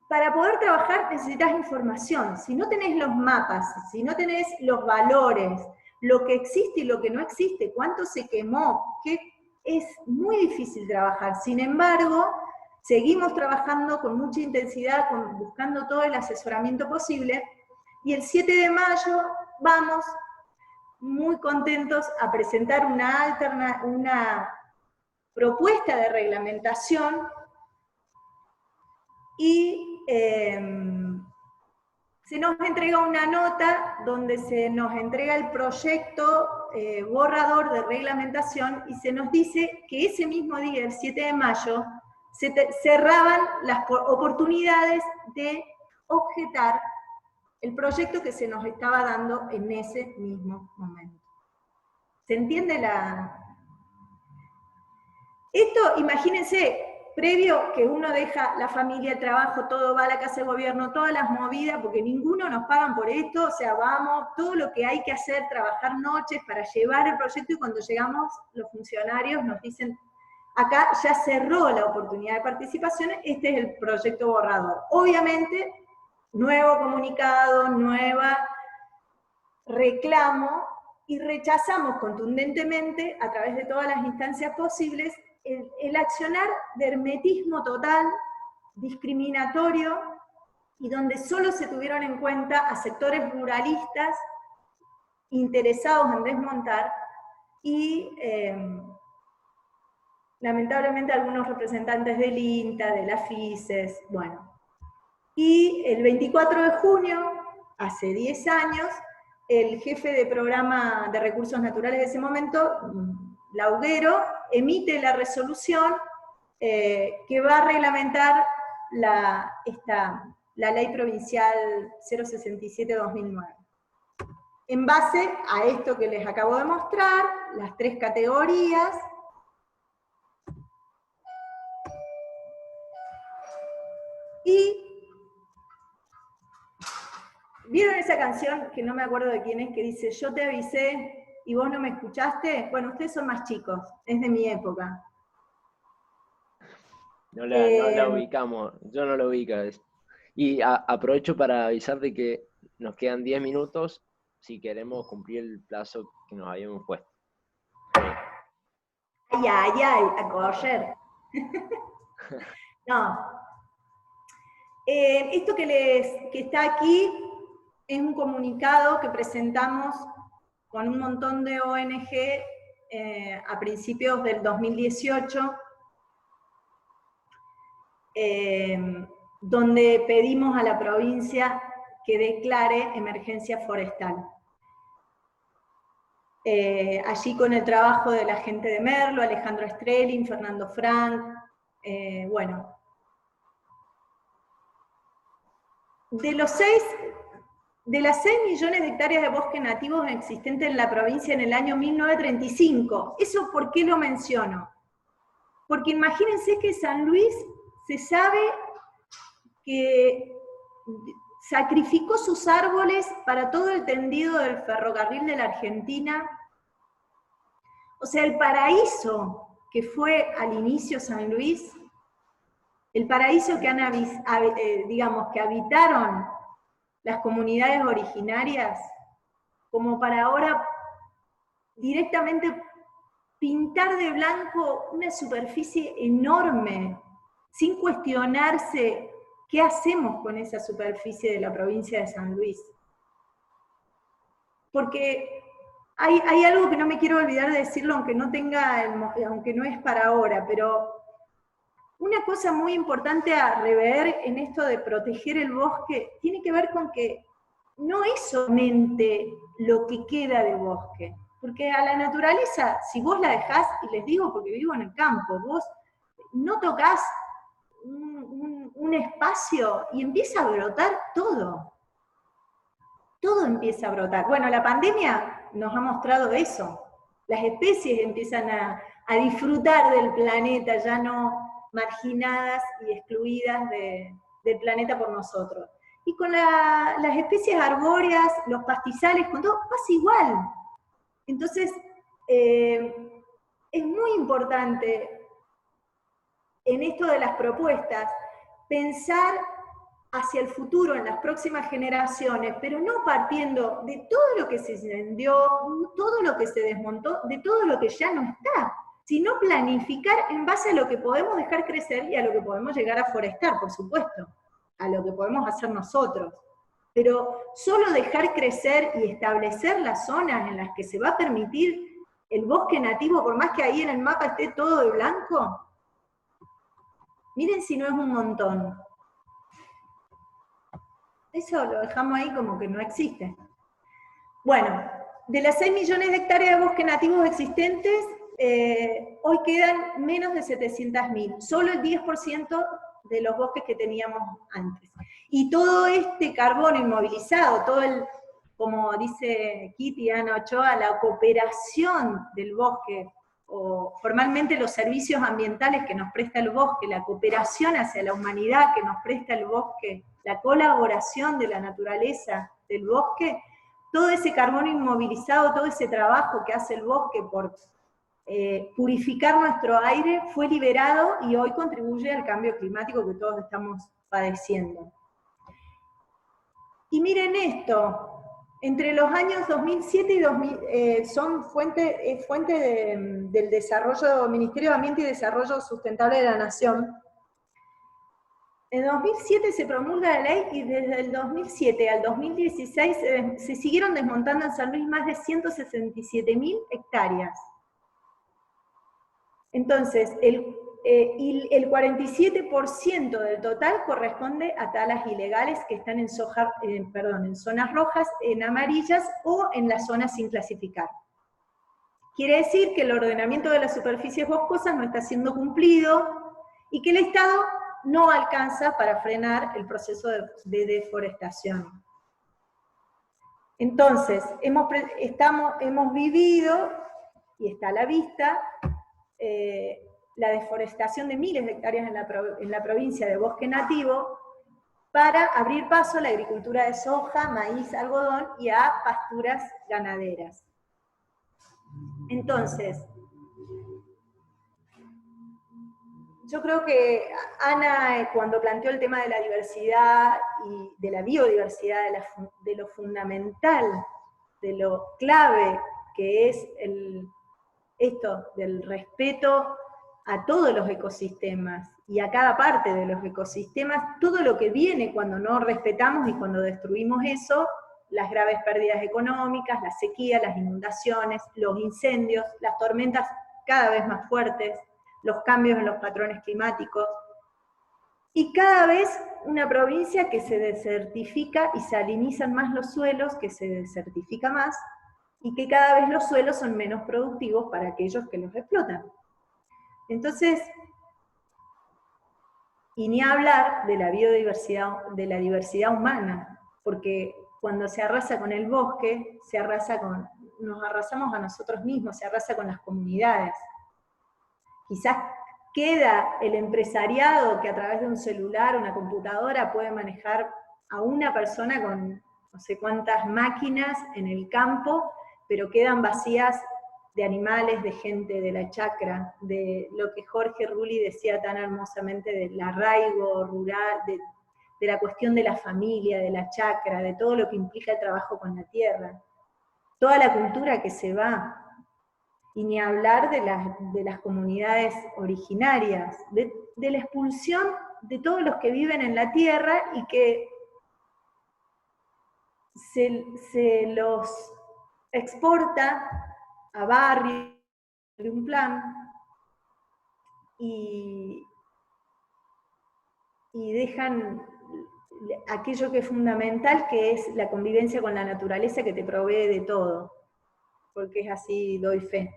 Para poder trabajar necesitas información. Si no tenés los mapas, si no tenés los valores, lo que existe y lo que no existe, cuánto se quemó, es muy difícil trabajar. Sin embargo, seguimos trabajando con mucha intensidad, buscando todo el asesoramiento posible, y el 7 de mayo vamos muy contentos a presentar una propuesta de reglamentación, y se nos entrega una nota donde se nos entrega el proyecto borrador de reglamentación, y se nos dice que ese mismo día, el 7 de mayo, se cerraban las oportunidades de objetar el proyecto que se nos estaba dando en ese mismo momento. ¿Se entiende Esto, imagínense, previo que uno deja la familia, el trabajo, todo va a la casa de gobierno, todas las movidas, porque ninguno nos pagan por esto, o sea, vamos, todo lo que hay que hacer, trabajar noches para llevar el proyecto, y cuando llegamos los funcionarios nos dicen, acá ya cerró la oportunidad de participación, este es el proyecto borrador. Obviamente, nuevo comunicado, nueva reclamo, y rechazamos contundentemente, a través de todas las instancias posibles, el accionar de hermetismo total, discriminatorio, y donde solo se tuvieron en cuenta a sectores ruralistas interesados en desmontar, y lamentablemente algunos representantes del INTA, de la FICES, bueno. Y el 24 de junio, hace 10 años, el jefe de programa de recursos naturales de ese momento, Lauguero, emite la resolución que va a reglamentar la ley provincial 067-2009. En base a esto que les acabo de mostrar, las 3 categorías, y ¿vieron esa canción, que no me acuerdo de quién es, que dice, yo te avisé y vos no me escuchaste? Bueno, ustedes son más chicos, es de mi época. No la ubicamos, yo no la ubico. Y aprovecho para avisar de que nos quedan 10 minutos si queremos cumplir el plazo que nos habíamos puesto. Ay, a correr. No. Esto que está aquí es un comunicado que presentamos con un montón de ONG a principios del 2018, donde pedimos a la provincia que declare emergencia forestal. Allí con el trabajo de la gente de Merlo, Alejandro Strelin, Fernando Frank, bueno. De las 6 millones de hectáreas de bosque nativos existentes en la provincia en el año 1935, ¿eso por qué lo menciono? Porque imagínense que San Luis se sabe que sacrificó sus árboles para todo el tendido del ferrocarril de la Argentina. O sea, el paraíso que fue al inicio San Luis, el paraíso que digamos, que habitaron las comunidades originarias, como para ahora directamente pintar de blanco una superficie enorme, sin cuestionarse qué hacemos con esa superficie de la provincia de San Luis. Porque hay algo que no me quiero olvidar de decirlo, aunque no es para ahora, pero una cosa muy importante a rever en esto de proteger el bosque tiene que ver con que no es solamente lo que queda de bosque, porque a la naturaleza, si vos la dejás, y les digo porque vivo en el campo, vos no tocas un espacio y empieza a brotar todo. Todo empieza a brotar. Bueno, la pandemia nos ha mostrado eso. Las especies empiezan a disfrutar del planeta, ya no marginadas y excluidas del planeta por nosotros. Y con las especies arbóreas, los pastizales, con todo, pasa igual. Entonces, es muy importante en esto de las propuestas pensar hacia el futuro, en las próximas generaciones, pero no partiendo de todo lo que se incendió, todo lo que se desmontó, de todo lo que ya no está, sino planificar en base a lo que podemos dejar crecer y a lo que podemos llegar a forestar, por supuesto, a lo que podemos hacer nosotros. Pero solo dejar crecer y establecer las zonas en las que se va a permitir el bosque nativo, por más que ahí en el mapa esté todo de blanco, miren si no es un montón. Eso lo dejamos ahí como que no existe. Bueno, de las 6 millones de hectáreas de bosque nativos existentes, hoy quedan menos de 700.000, solo el 10% de los bosques que teníamos antes. Y todo este carbono inmovilizado, todo el, como dice Kitty Ana Ochoa, la cooperación del bosque, o formalmente los servicios ambientales que nos presta el bosque, la cooperación hacia la humanidad que nos presta el bosque, la colaboración de la naturaleza del bosque, todo ese carbono inmovilizado, todo ese trabajo que hace el bosque por purificar nuestro aire, fue liberado y hoy contribuye al cambio climático que todos estamos padeciendo. Y miren esto, Entre los años 2007 y 2000, son fuente del desarrollo, Ministerio de Ambiente y Desarrollo Sustentable de la Nación. En 2007 se promulga la ley y desde el 2007 al 2016 se siguieron desmontando en San Luis más de 167.000 hectáreas. Entonces, el 47% del total corresponde a talas ilegales que están en zonas rojas, en amarillas o en las zonas sin clasificar. Quiere decir que el ordenamiento de las superficies boscosas no está siendo cumplido y que el Estado no alcanza para frenar el proceso de deforestación. Entonces, hemos vivido, y está a la vista, la deforestación de miles de hectáreas en la provincia de bosque nativo para abrir paso a la agricultura de soja, maíz, algodón y a pasturas ganaderas. Entonces, yo creo que Ana, cuando planteó el tema de la diversidad y de la biodiversidad, de lo fundamental, de lo clave que es esto del respeto a todos los ecosistemas y a cada parte de los ecosistemas, todo lo que viene cuando no respetamos y cuando destruimos eso, las graves pérdidas económicas, la sequía, las inundaciones, los incendios, las tormentas cada vez más fuertes, los cambios en los patrones climáticos, y cada vez una provincia que se desertifica y salinizan más los suelos, que se desertifica más, y que cada vez los suelos son menos productivos para aquellos que los explotan. Entonces, y ni hablar de la biodiversidad, de la diversidad humana, porque cuando se arrasa con el bosque, nos arrasamos a nosotros mismos, se arrasa con las comunidades. Quizás queda el empresariado que a través de un celular, una computadora, puede manejar a una persona con no sé cuántas máquinas en el campo, pero quedan vacías de animales, de gente, de la chacra, de lo que Jorge Rulli decía tan hermosamente del arraigo rural, de la cuestión de la familia, de la chacra, de todo lo que implica el trabajo con la tierra. Toda la cultura que se va. Y ni hablar de las comunidades originarias, de la expulsión de todos los que viven en la tierra y que se los exporta a barrios de un plan y dejan aquello que es fundamental, que es la convivencia con la naturaleza que te provee de todo, porque es así, doy fe.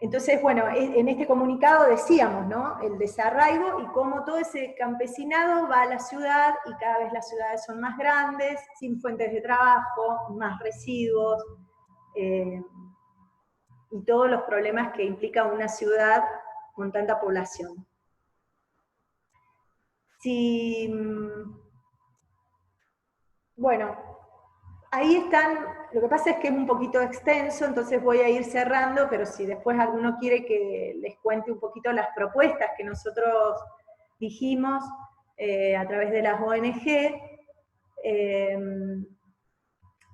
Entonces, bueno, en este comunicado decíamos, ¿no? El desarraigo y cómo todo ese campesinado va a la ciudad y cada vez las ciudades son más grandes, sin fuentes de trabajo, más residuos, y todos los problemas que implica una ciudad con tanta población. Bueno, ahí están, lo que pasa es que es un poquito extenso, entonces voy a ir cerrando, pero si después alguno quiere que les cuente un poquito las propuestas que nosotros dijimos a través de las ONG,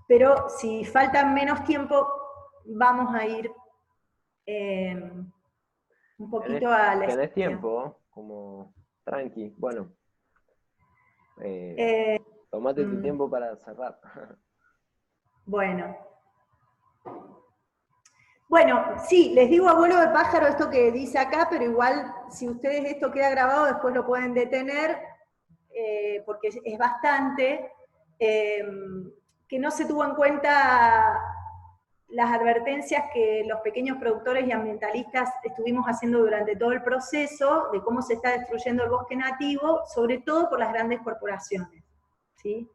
pero si falta menos tiempo, vamos a ir un poquito a la... Tenés tiempo, como tranqui, bueno. Tomate tu tiempo para cerrar. Bueno, sí, les digo abuelo de pájaro esto que dice acá, pero igual si ustedes esto queda grabado después lo pueden detener, porque es bastante, que no se tuvo en cuenta las advertencias que los pequeños productores y ambientalistas estuvimos haciendo durante todo el proceso de cómo se está destruyendo el bosque nativo, sobre todo por las grandes corporaciones, ¿sí?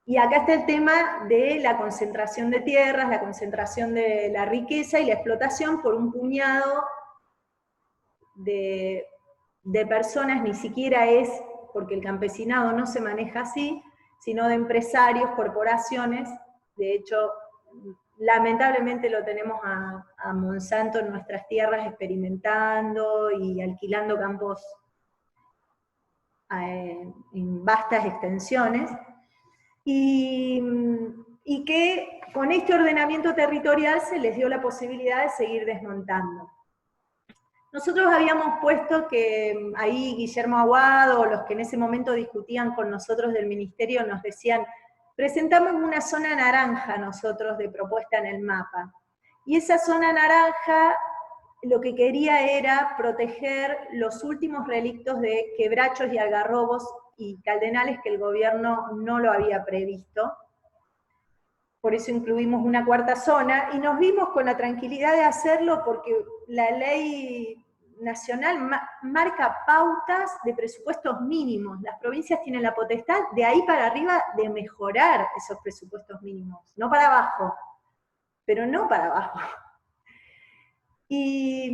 Y acá está el tema de la concentración de tierras, la concentración de la riqueza y la explotación por un puñado de personas, ni siquiera es porque el campesinado no se maneja así, sino de empresarios, corporaciones. De hecho, lamentablemente lo tenemos a Monsanto en nuestras tierras experimentando y alquilando campos en vastas extensiones, y que con este ordenamiento territorial se les dio la posibilidad de seguir desmontando. Nosotros habíamos puesto que ahí Guillermo Aguado, los que en ese momento discutían con nosotros del ministerio, nos decían, presentamos una zona naranja nosotros de propuesta en el mapa. Y esa zona naranja lo que quería era proteger los últimos relictos de quebrachos y algarrobos y cardenales que el gobierno no lo había previsto. Por eso incluimos una cuarta zona, y nos vimos con la tranquilidad de hacerlo porque la ley nacional marca pautas de presupuestos mínimos. Las provincias tienen la potestad de ahí para arriba de mejorar esos presupuestos mínimos, no para abajo, pero no para abajo. Y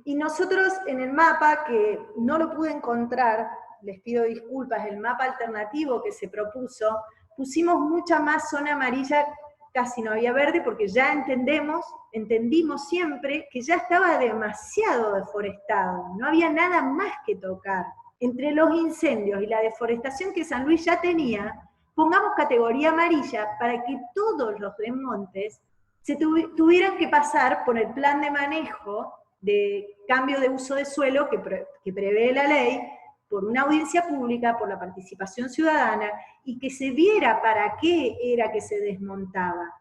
nosotros en el mapa, que no lo pude encontrar, les pido disculpas, el mapa alternativo que se propuso, pusimos mucha más zona amarilla, casi no había verde, porque ya entendimos siempre que ya estaba demasiado deforestado, no había nada más que tocar. Entre los incendios y la deforestación que San Luis ya tenía, pongamos categoría amarilla para que todos los desmontes se tuvieran que pasar por el plan de manejo de cambio de uso de suelo que prevé la ley, por una audiencia pública, por la participación ciudadana, y que se viera para qué era que se desmontaba.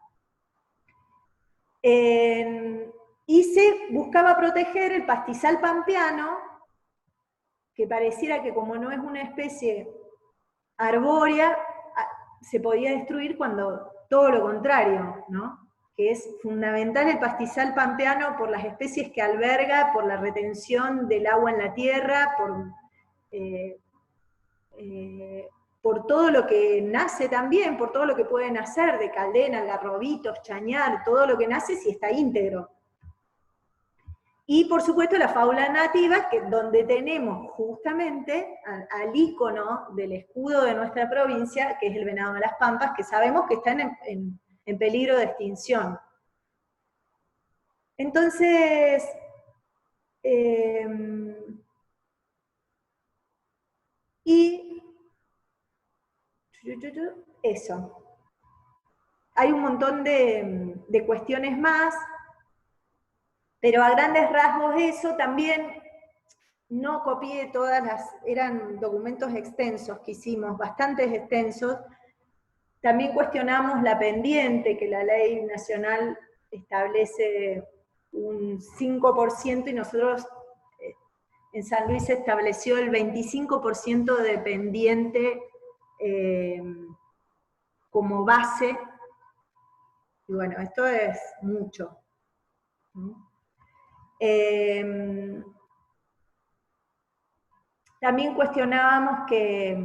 Y se buscaba proteger el pastizal pampeano, que pareciera que como no es una especie arbórea, se podía destruir, cuando todo lo contrario, ¿no? Que es fundamental el pastizal pampeano por las especies que alberga, por la retención del agua en la tierra, por todo lo que nace también, por todo lo que puede nacer de caldena, algarrobitos, chañar, todo lo que nace si está íntegro. Y por supuesto la fauna nativa, donde tenemos justamente al ícono del escudo de nuestra provincia, que es el venado de las Pampas, que sabemos que está en peligro de extinción. Entonces, eso. Hay un montón de cuestiones más, pero a grandes rasgos eso. También no copié todas eran documentos extensos que hicimos, bastantes extensos. También cuestionamos la pendiente, que la ley nacional establece un 5%, y nosotros en San Luis se estableció el 25% de pendiente como base. Y bueno, esto es mucho. También cuestionábamos que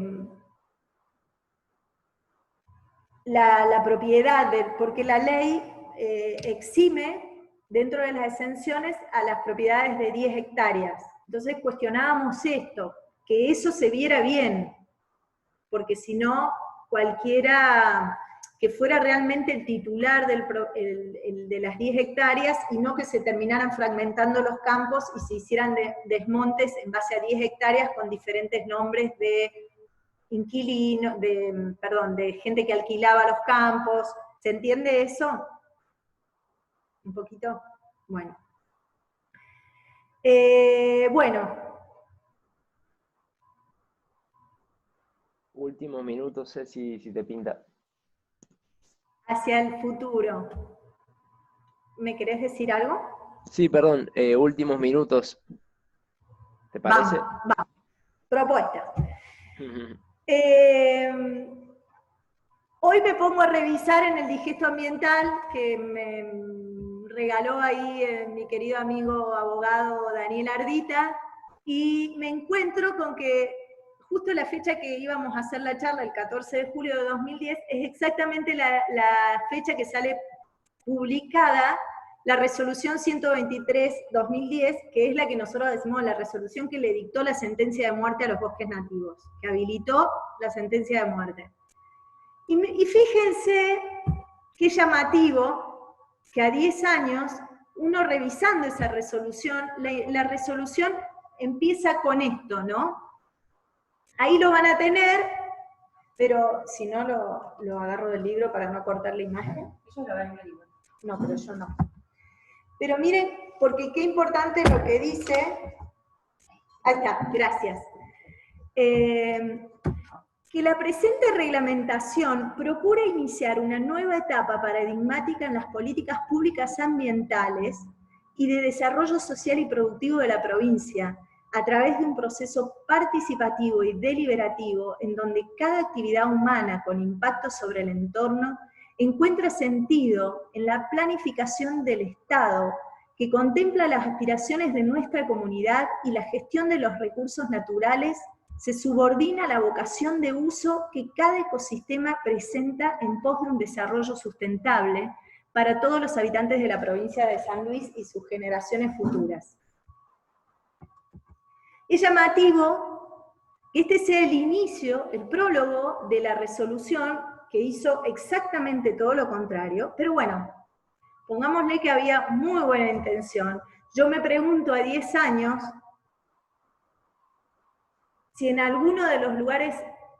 la propiedad, porque la ley exime dentro de las exenciones a las propiedades de 10 hectáreas. Entonces cuestionábamos esto, que eso se viera bien, porque si no, cualquiera que fuera realmente el titular de las 10 hectáreas, y no que se terminaran fragmentando los campos y se hicieran desmontes en base a 10 hectáreas con diferentes nombres de inquilinos, de gente que alquilaba los campos. ¿Se entiende eso? ¿Un poquito? Bueno. Bueno. Último minuto, Ceci, si te pinta. Hacia el futuro. ¿Me querés decir algo? Sí, perdón, últimos minutos. ¿Te parece? Vamos. Propuesta. Hoy me pongo a revisar en el digesto ambiental que me regaló ahí mi querido amigo abogado Daniel Ardita, y me encuentro con que justo la fecha que íbamos a hacer la charla, el 14 de julio de 2010, es exactamente la fecha que sale publicada la resolución 123-2010, que es la que nosotros decimos la resolución que le dictó la sentencia de muerte a los bosques nativos, que habilitó la sentencia de muerte. Y fíjense qué llamativo que a 10 años, uno revisando esa resolución, la resolución empieza con esto, ¿no? Ahí lo van a tener, pero si no lo agarro del libro para no cortar la imagen. Ellos lo ven en el libro. No, pero yo no. Pero miren, porque qué importante lo que dice. Ahí está, gracias. Que la presente reglamentación procura iniciar una nueva etapa paradigmática en las políticas públicas ambientales y de desarrollo social y productivo de la provincia, a través de un proceso participativo y deliberativo en donde cada actividad humana con impacto sobre el entorno encuentra sentido en la planificación del Estado, que contempla las aspiraciones de nuestra comunidad y la gestión de los recursos naturales se subordina a la vocación de uso que cada ecosistema presenta en pos de un desarrollo sustentable para todos los habitantes de la provincia de San Luis y sus generaciones futuras. Es llamativo que este sea el inicio, el prólogo de la resolución que hizo exactamente todo lo contrario, pero bueno, pongámosle que había muy buena intención. Yo me pregunto a 10 años si en alguno de los lugares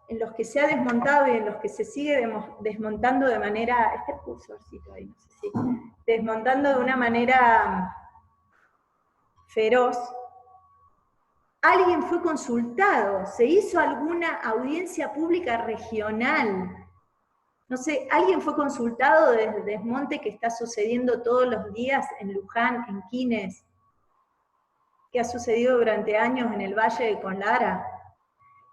en los que se ha desmontado y en los que se sigue desmontando de manera, está el cursorcito ahí, no sé si, desmontando de una manera feroz, alguien fue consultado, se hizo alguna audiencia pública regional, no sé, alguien fue consultado del desmonte que está sucediendo todos los días en Luján, en Quines, que ha sucedido durante años en el Valle de Conlara,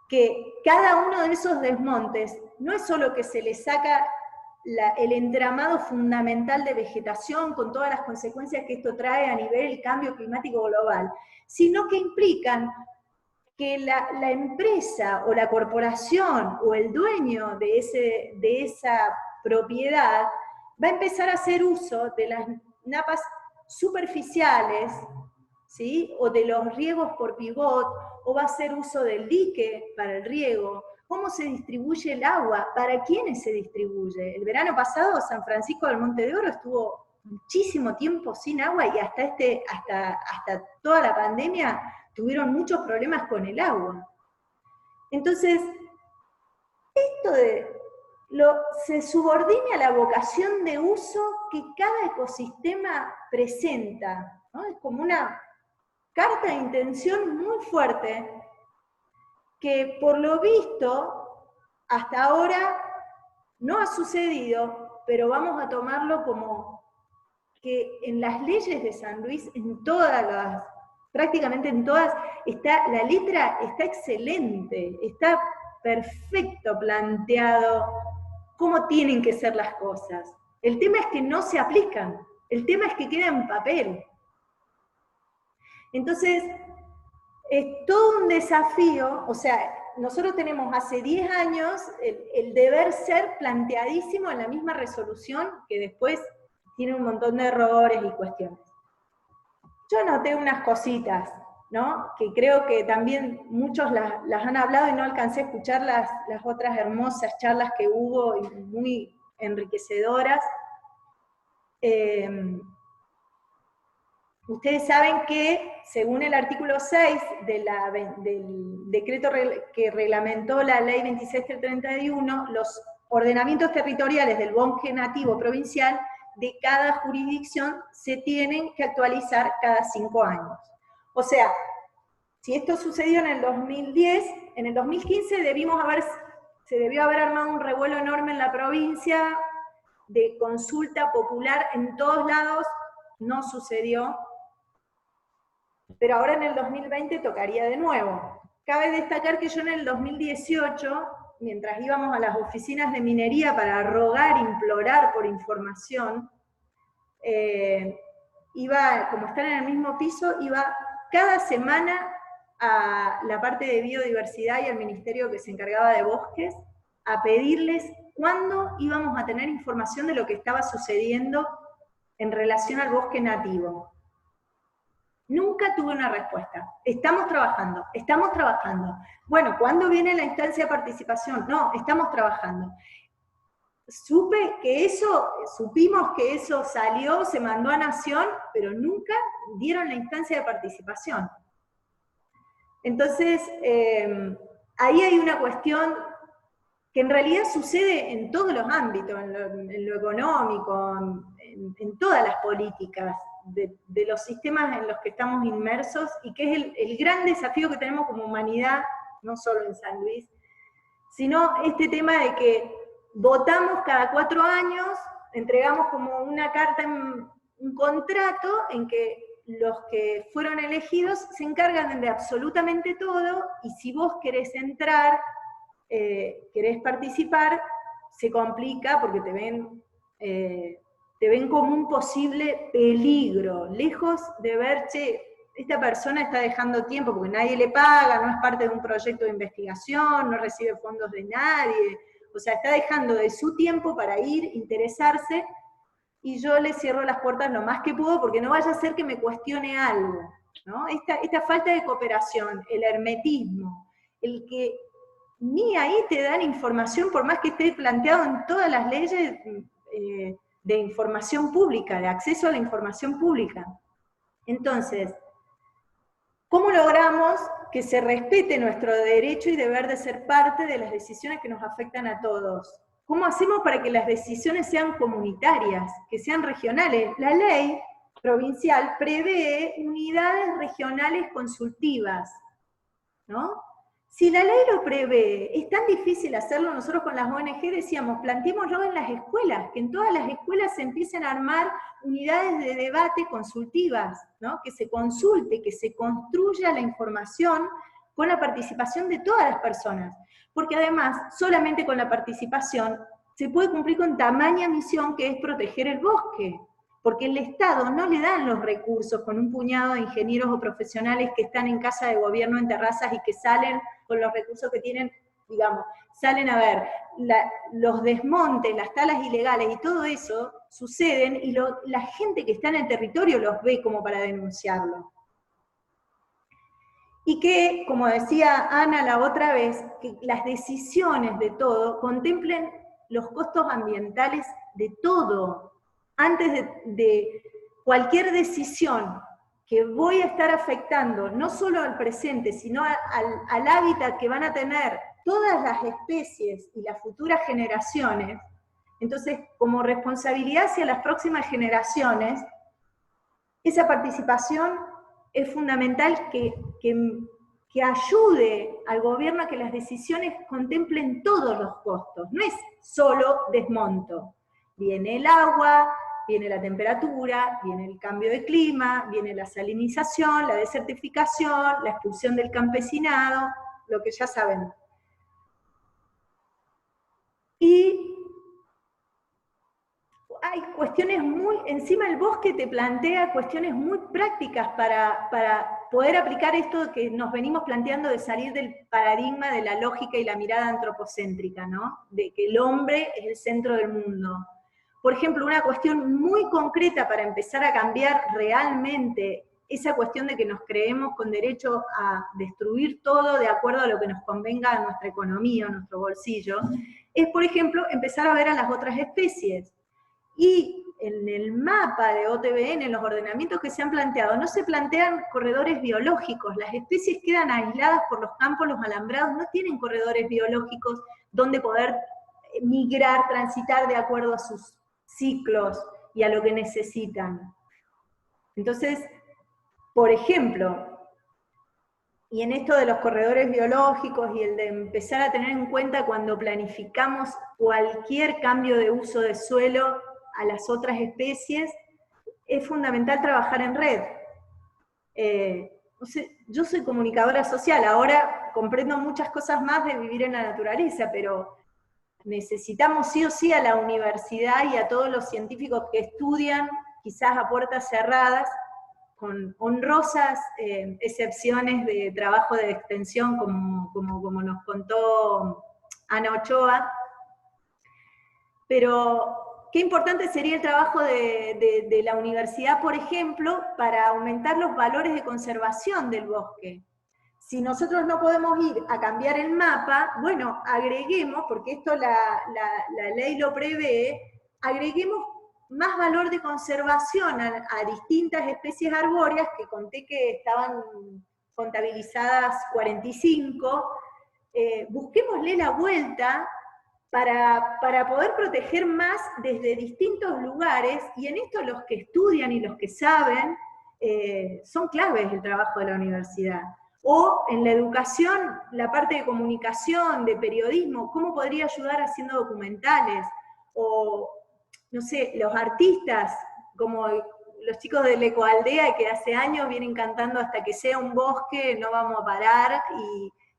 que cada uno de esos desmontes no es solo que se le saca el entramado fundamental de vegetación con todas las consecuencias que esto trae a nivel del cambio climático global, sino que implican que la empresa o la corporación o el dueño de esa propiedad va a empezar a hacer uso de las napas superficiales, ¿sí? O de los riegos por pivot, o va a hacer uso del dique para el riego. ¿Cómo se distribuye el agua? ¿Para quiénes se distribuye? El verano pasado San Francisco del Monte de Oro estuvo muchísimo tiempo sin agua y hasta toda la pandemia tuvieron muchos problemas con el agua. Entonces, esto se subordina a la vocación de uso que cada ecosistema presenta, ¿no? Es como una carta de intención muy fuerte que por lo visto hasta ahora no ha sucedido, pero vamos a tomarlo como que en las leyes de San Luis, prácticamente en todas, la letra está excelente, está perfecto planteado cómo tienen que ser las cosas. El tema es que no se aplican, el tema es que queda en papel. Entonces, es todo un desafío, o sea, nosotros tenemos hace 10 años el deber ser planteadísimo en la misma resolución, que después tiene un montón de errores y cuestiones. Yo anoté unas cositas, ¿no? Que creo que también muchos las han hablado y no alcancé a escuchar las otras hermosas charlas que hubo, y muy enriquecedoras. Ustedes saben que, según el artículo 6 del decreto que reglamentó la ley 26/31, los ordenamientos territoriales del bosque nativo provincial de cada jurisdicción se tienen que actualizar cada 5 años. O sea, si esto sucedió en el 2010, en el 2015 se debió haber armado un revuelo enorme en la provincia de consulta popular en todos lados, no sucedió, pero ahora en el 2020 tocaría de nuevo. Cabe destacar que yo en el 2018, mientras íbamos a las oficinas de minería para rogar, implorar por información, como están en el mismo piso, iba cada semana a la parte de biodiversidad y al ministerio que se encargaba de bosques, a pedirles cuándo íbamos a tener información de lo que estaba sucediendo en relación al bosque nativo. Nunca tuve una respuesta. Estamos trabajando, estamos trabajando. Bueno, ¿cuándo viene la instancia de participación? No, estamos trabajando. Supimos que eso salió, se mandó a Nación, pero nunca dieron la instancia de participación. Entonces, ahí hay una cuestión que en realidad sucede en todos los ámbitos, en lo económico, en todas las políticas de los sistemas en los que estamos inmersos, y que es el gran desafío que tenemos como humanidad, no solo en San Luis, sino este tema de que votamos cada 4 años, entregamos como una carta, un contrato en que los que fueron elegidos se encargan de absolutamente todo, y si vos querés entrar, querés participar, se complica porque te ven como un posible peligro, lejos de ver, che, esta persona está dejando tiempo porque nadie le paga, no es parte de un proyecto de investigación, no recibe fondos de nadie, o sea, está dejando de su tiempo para ir, interesarse, y yo le cierro las puertas lo más que puedo porque no vaya a ser que me cuestione algo, ¿no? Esta falta de cooperación, el hermetismo, el que ni ahí te dan información, por más que esté planteado en todas las leyes de información pública, de acceso a la información pública. Entonces, ¿cómo logramos que se respete nuestro derecho y deber de ser parte de las decisiones que nos afectan a todos? ¿Cómo hacemos para que las decisiones sean comunitarias, que sean regionales? La ley provincial prevé unidades regionales consultivas, ¿no? Si la ley lo prevé, es tan difícil hacerlo. Nosotros con las ONG decíamos, planteémoslo en las escuelas, que en todas las escuelas se empiecen a armar unidades de debate consultivas, ¿no? Que se consulte, que se construya la información con la participación de todas las personas. Porque además, solamente con la participación se puede cumplir con tamaña misión, que es proteger el bosque. Porque el Estado no le dan los recursos con un puñado de ingenieros o profesionales que están en casa de gobierno en terrazas y que salen con los recursos que tienen, digamos, salen a ver los desmontes, las talas ilegales y todo eso suceden, y la gente que está en el territorio los ve como para denunciarlo. Y que, como decía Ana la otra vez, que las decisiones de todo contemplen los costos ambientales de todo. Antes de cualquier decisión que voy a estar afectando no solo al presente, sino al hábitat que van a tener todas las especies y las futuras generaciones, entonces, como responsabilidad hacia las próximas generaciones, esa participación es fundamental, que ayude al gobierno a que las decisiones contemplen todos los costos, no es solo desmonto. Viene el agua, viene la temperatura, viene el cambio de clima, viene la salinización, la desertificación, la expulsión del campesinado, lo que ya saben. Y hay cuestiones encima el bosque te plantea cuestiones muy prácticas para poder aplicar esto que nos venimos planteando de salir del paradigma de la lógica y la mirada antropocéntrica, ¿no? De que el hombre es el centro del mundo. Por ejemplo, una cuestión muy concreta para empezar a cambiar realmente esa cuestión de que nos creemos con derecho a destruir todo de acuerdo a lo que nos convenga a nuestra economía, a nuestro bolsillo, es, por ejemplo, empezar a ver a las otras especies. Y en el mapa de OTBN, en los ordenamientos que se han planteado, no se plantean corredores biológicos, las especies quedan aisladas por los campos, los alambrados, no tienen corredores biológicos donde poder migrar, transitar de acuerdo a sus ciclos y a lo que necesitan. Entonces, por ejemplo, y en esto de los corredores biológicos y el de empezar a tener en cuenta cuando planificamos cualquier cambio de uso de suelo a las otras especies, es fundamental trabajar en red. No sé, yo soy comunicadora social, ahora comprendo muchas cosas más de vivir en la naturaleza, pero necesitamos sí o sí a la universidad y a todos los científicos que estudian, quizás a puertas cerradas, con honrosas excepciones de trabajo de extensión, como nos contó Ana Ochoa. Pero qué importante sería el trabajo de la universidad, por ejemplo, para aumentar los valores de conservación del bosque. Si nosotros no podemos ir a cambiar el mapa, bueno, agreguemos, porque esto la ley lo prevé, agreguemos más valor de conservación a distintas especies arbóreas, que conté que estaban contabilizadas 45, busquémosle la vuelta para poder proteger más desde distintos lugares, y en esto los que estudian y los que saben son claves el trabajo de la universidad. O en la educación, la parte de comunicación, de periodismo, ¿cómo podría ayudar haciendo documentales? O, no sé, los artistas, como los chicos de la Ecoaldea, que hace años vienen cantando hasta que sea un bosque, no vamos a parar,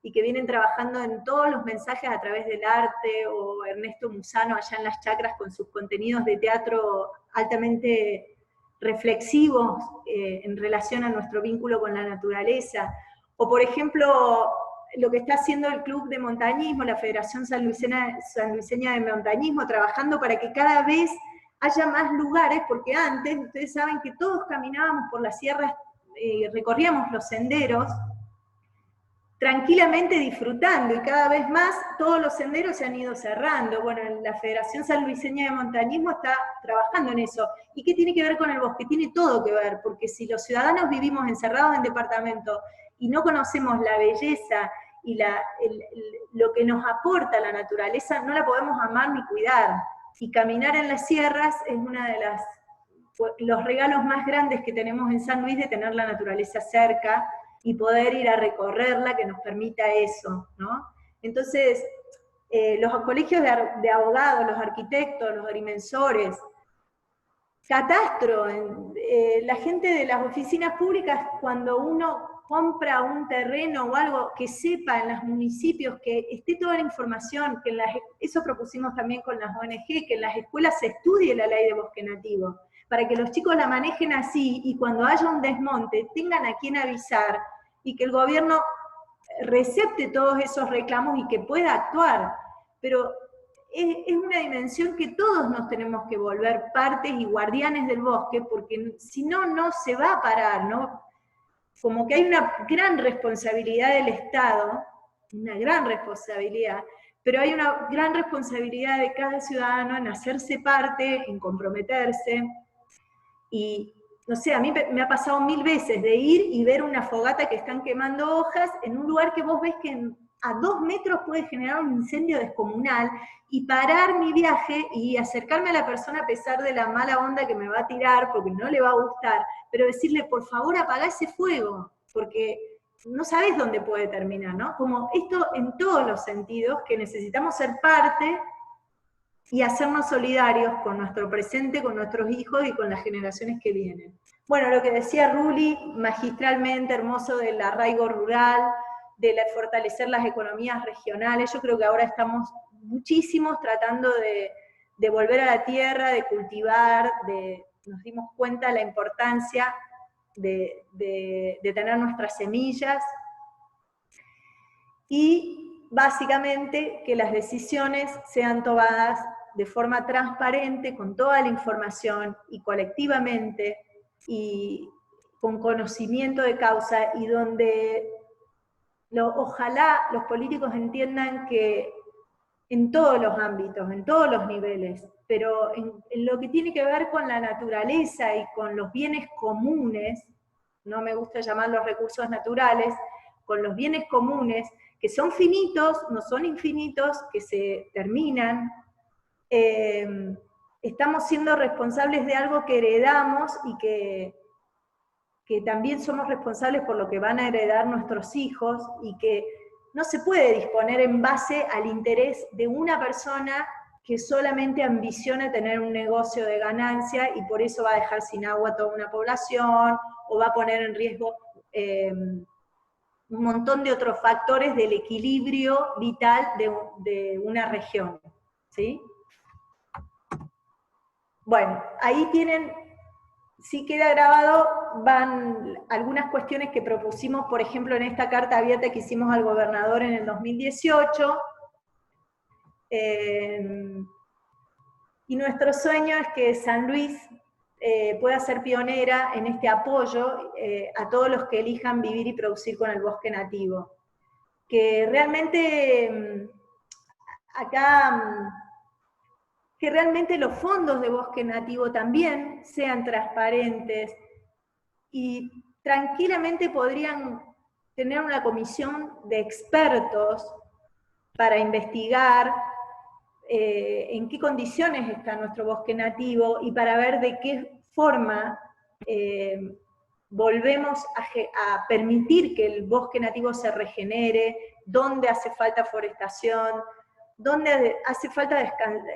y que vienen trabajando en todos los mensajes a través del arte, o Ernesto Musano allá en Las Chacras con sus contenidos de teatro altamente reflexivos en relación a nuestro vínculo con la naturaleza. O por ejemplo, lo que está haciendo el Club de Montañismo, la Federación Sanluiseña de Montañismo, trabajando para que cada vez haya más lugares, porque antes, ustedes saben que todos caminábamos por las sierras, recorríamos los senderos, tranquilamente disfrutando, y cada vez más todos los senderos se han ido cerrando. Bueno, la Federación Sanluiseña de Montañismo está trabajando en eso. ¿Y qué tiene que ver con el bosque? Tiene todo que ver, porque si los ciudadanos vivimos encerrados en departamentos y no conocemos la belleza y lo que nos aporta la naturaleza, no la podemos amar ni cuidar. Y caminar en las sierras es uno de los regalos más grandes que tenemos en San Luis, de tener la naturaleza cerca y poder ir a recorrerla, que nos permita eso, ¿no? Entonces, los colegios de abogados, los arquitectos, los agrimensores, catastro, la gente de las oficinas públicas, cuando uno compra un terreno o algo, que sepa en los municipios, que esté toda la información, que eso propusimos también con las ONG, que en las escuelas se estudie la ley de bosque nativo, para que los chicos la manejen así, y cuando haya un desmonte tengan a quién avisar, y que el gobierno recepte todos esos reclamos y que pueda actuar. Pero es una dimensión que todos nos tenemos que volver partes y guardianes del bosque, porque si no, no se va a parar, ¿no? Como que hay una gran responsabilidad del Estado, una gran responsabilidad, pero hay una gran responsabilidad de cada ciudadano en hacerse parte, en comprometerse. Y no sé, a mí me ha pasado 1000 veces de ir y ver una fogata que están quemando hojas en un lugar que vos ves que a 2 metros puede generar un incendio descomunal, y parar mi viaje y acercarme a la persona a pesar de la mala onda que me va a tirar, porque no le va a gustar, pero decirle, por favor, apagá ese fuego, porque no sabés dónde puede terminar, ¿no? Como esto en todos los sentidos, que necesitamos ser parte y hacernos solidarios con nuestro presente, con nuestros hijos y con las generaciones que vienen. Bueno, lo que decía Ruli, magistralmente hermoso, del arraigo rural, de fortalecer las economías regionales. Yo creo que ahora estamos muchísimos tratando de volver a la tierra, de cultivar, nos dimos cuenta de la importancia de tener nuestras semillas, y básicamente que las decisiones sean tomadas de forma transparente, con toda la información, y colectivamente, y con conocimiento de causa, y donde ojalá los políticos entiendan que en todos los ámbitos, en todos los niveles, pero en lo que tiene que ver con la naturaleza y con los bienes comunes, no me gusta llamar los recursos naturales, con los bienes comunes, que son finitos, no son infinitos, que se terminan, estamos siendo responsables de algo que heredamos, y que también somos responsables por lo que van a heredar nuestros hijos, y que no se puede disponer en base al interés de una persona que solamente ambiciona tener un negocio de ganancia, y por eso va a dejar sin agua a toda una población, o va a poner en riesgo un montón de otros factores del equilibrio vital de una región, ¿sí? Bueno, ahí tienen, si queda grabado, van algunas cuestiones que propusimos, por ejemplo, en esta carta abierta que hicimos al gobernador en el 2018, y nuestro sueño es que San Luis pueda ser pionera en este apoyo a todos los que elijan vivir y producir con el bosque nativo. Que realmente acá, que realmente los fondos de bosque nativo también sean transparentes, y tranquilamente podrían tener una comisión de expertos para investigar en qué condiciones está nuestro bosque nativo y para ver de qué forma volvemos a permitir que el bosque nativo se regenere, dónde hace falta forestación, dónde hace falta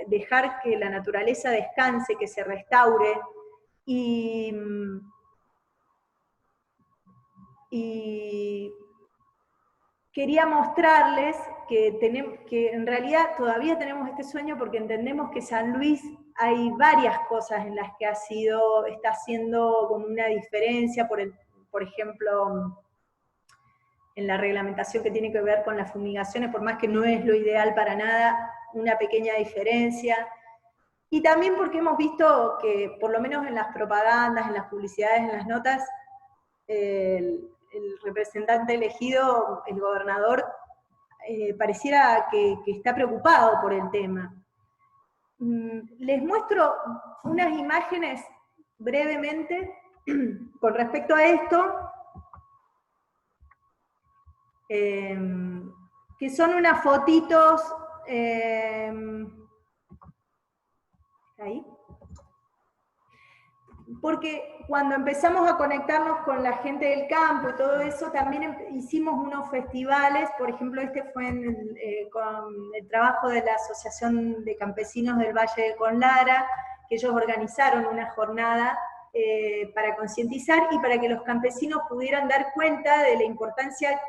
dejar que la naturaleza descanse, que se restaure, y quería mostrarles que en realidad todavía tenemos este sueño porque entendemos que San Luis hay varias cosas en las que está haciendo como una diferencia, por ejemplo, en la reglamentación que tiene que ver con las fumigaciones, por más que no es lo ideal para nada, una pequeña diferencia. Y también porque hemos visto que, por lo menos en las propagandas, en las publicidades, en las notas, el representante elegido, el gobernador, pareciera que está preocupado por el tema. Les muestro unas imágenes brevemente con respecto a esto, que son unas fotitos, ahí, porque cuando empezamos a conectarnos con la gente del campo y todo eso, también hicimos unos festivales, por ejemplo, este fue con el trabajo de la Asociación de Campesinos del Valle de Conlara, que ellos organizaron una jornada para concientizar y para que los campesinos pudieran dar cuenta de la importancia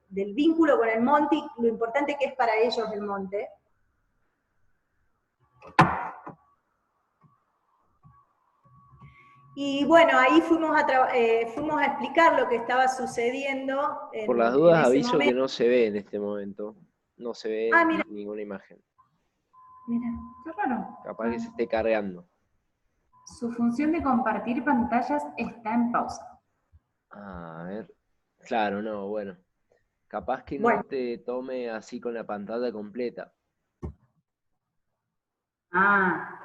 del vínculo con el monte y lo importante que es para ellos el monte. Y bueno, ahí fuimos a explicar lo que estaba sucediendo. Por las dudas aviso que no se ve en este momento. No se ve ninguna imagen. Mira, qué raro. Capaz que se esté cargando. Su función de compartir pantallas está en pausa. A ver. Claro, no, bueno. Capaz que no te tome así con la pantalla completa. Ah.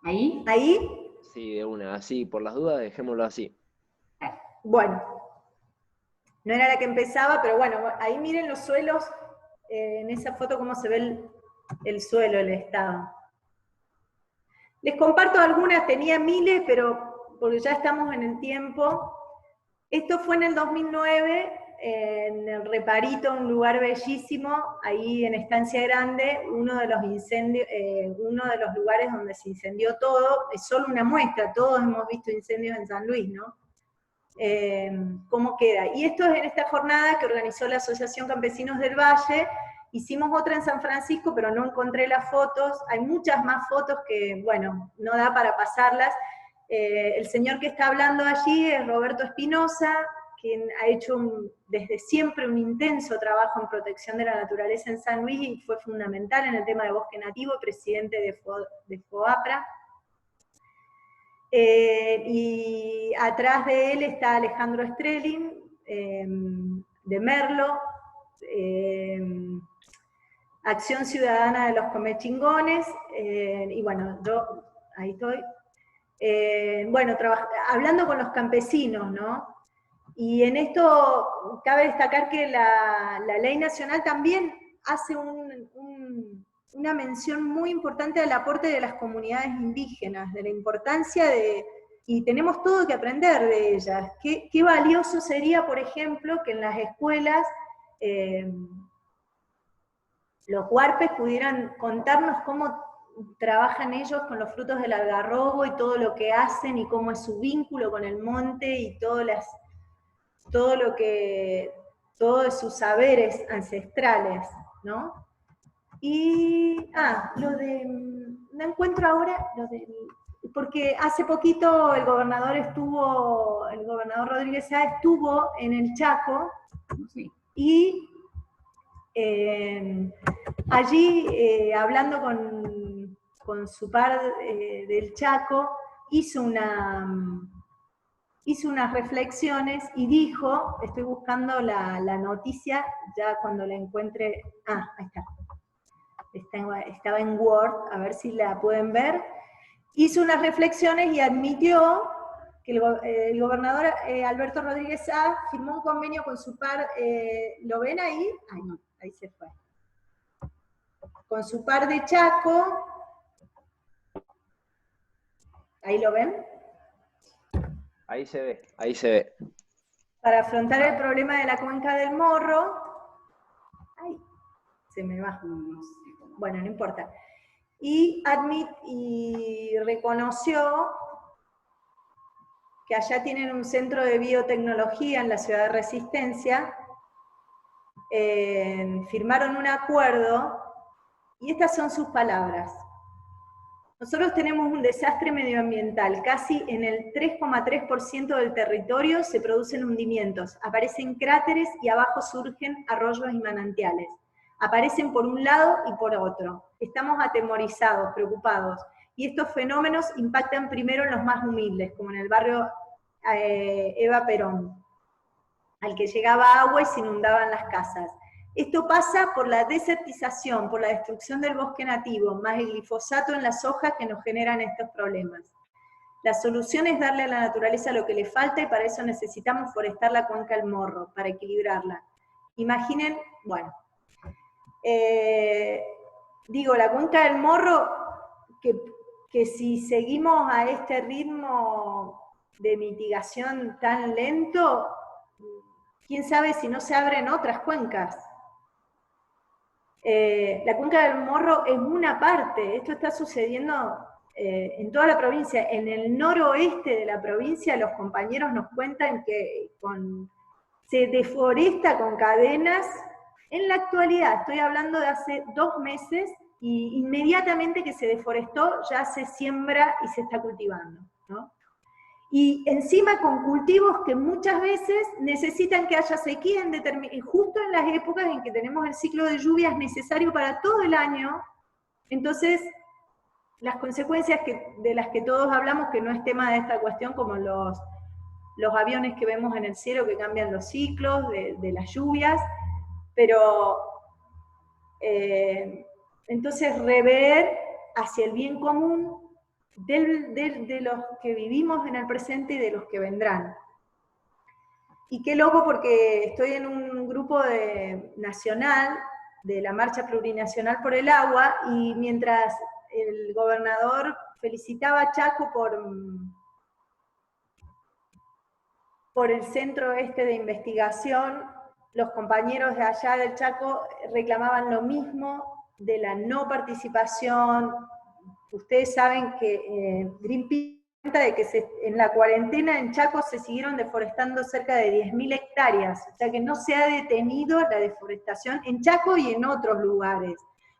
¿Ahí? ¿Ahí? Sí, de una, así, por las dudas dejémoslo así. Bueno, no era la que empezaba, pero bueno, ahí miren los suelos, en esa foto cómo se ve el suelo, el estado. Les comparto algunas, tenía miles, pero porque ya estamos en el tiempo. Esto fue en el 2009, en el Reparito, un lugar bellísimo, ahí en Estancia Grande, uno de los lugares donde se incendió todo, es solo una muestra, todos hemos visto incendios en San Luis, ¿no? ¿Cómo queda? Y esto es en esta jornada que organizó la Asociación Campesinos del Valle. Hicimos otra en San Francisco, pero no encontré las fotos, hay muchas más fotos que, bueno, no da para pasarlas. El señor que está hablando allí es Roberto Espinosa, quien ha hecho desde siempre un intenso trabajo en protección de la naturaleza en San Luis y fue fundamental en el tema de bosque nativo, presidente de FOAPRA. Y atrás de él está Alejandro Strelin, de Merlo, Acción Ciudadana de los Comechingones, y bueno, yo ahí estoy. Bueno, hablando con los campesinos, ¿no? Y en esto cabe destacar que la ley nacional también hace una mención muy importante al aporte de las comunidades indígenas, de la importancia y tenemos todo que aprender de ellas. Qué valioso sería, por ejemplo, que en las escuelas los huarpes pudieran contarnos cómo trabajan ellos con los frutos del algarrobo y todo lo que hacen y cómo es su vínculo con el monte y todos sus saberes ancestrales, ¿no? Y, no encuentro ahora porque hace poquito el gobernador Rodríguez Sá estuvo en el Chaco, sí, y allí, hablando con su par del Chaco, hizo unas reflexiones y dijo, estoy buscando la noticia, ya cuando la encuentre, ahí está. Estaba en Word, a ver si la pueden ver. Hizo unas reflexiones y admitió que el gobernador Alberto Rodríguez Saá firmó un convenio con su par, ¿lo ven ahí? Ay, no, ahí se fue. Con su par de Chaco, ¿ahí lo ven? Ahí se ve, ahí se ve. Para afrontar el problema de la cuenca del Morro. Ay, se me va. Bueno, no importa. Y reconoció que allá tienen un centro de biotecnología en la ciudad de Resistencia, firmaron un acuerdo, y estas son sus palabras. Nosotros tenemos un desastre medioambiental, casi en el 3,3% del territorio se producen hundimientos, aparecen cráteres y abajo surgen arroyos y manantiales. Aparecen por un lado y por otro. Estamos atemorizados, preocupados, y estos fenómenos impactan primero en los más humildes, como en el barrio Eva Perón, al que llegaba agua y se inundaban las casas. Esto pasa por la desertización, por la destrucción del bosque nativo, más el glifosato en las hojas que nos generan estos problemas. La solución es darle a la naturaleza lo que le falta, y para eso necesitamos forestar la cuenca del Morro, para equilibrarla. Imaginen, bueno, digo, la cuenca del Morro, que si seguimos a este ritmo de mitigación tan lento, quién sabe si no se abren otras cuencas. La cuenca del Morro es una parte, esto está sucediendo en toda la provincia. En el noroeste de la provincia los compañeros nos cuentan que se deforesta con cadenas. En la actualidad, estoy hablando de hace 2 meses, y inmediatamente que se deforestó ya se siembra y se está cultivando, ¿no? Y encima con cultivos que muchas veces necesitan que haya sequía justo en las épocas en que tenemos el ciclo de lluvias necesario para todo el año. Entonces, las consecuencias de las que todos hablamos, que no es tema de esta cuestión, como los aviones que vemos en el cielo que cambian los ciclos de las lluvias, pero entonces rever hacia el bien común de los que vivimos en el presente y de los que vendrán. Y qué loco, porque estoy en un grupo nacional de la Marcha Plurinacional por el Agua, y mientras el gobernador felicitaba a Chaco por el centro de investigación, los compañeros de allá del Chaco reclamaban lo mismo de la no participación. Ustedes saben que Greenpeace cuenta de que en la cuarentena en Chaco se siguieron deforestando cerca de 10.000 hectáreas, o sea que no se ha detenido la deforestación en Chaco y en otros lugares.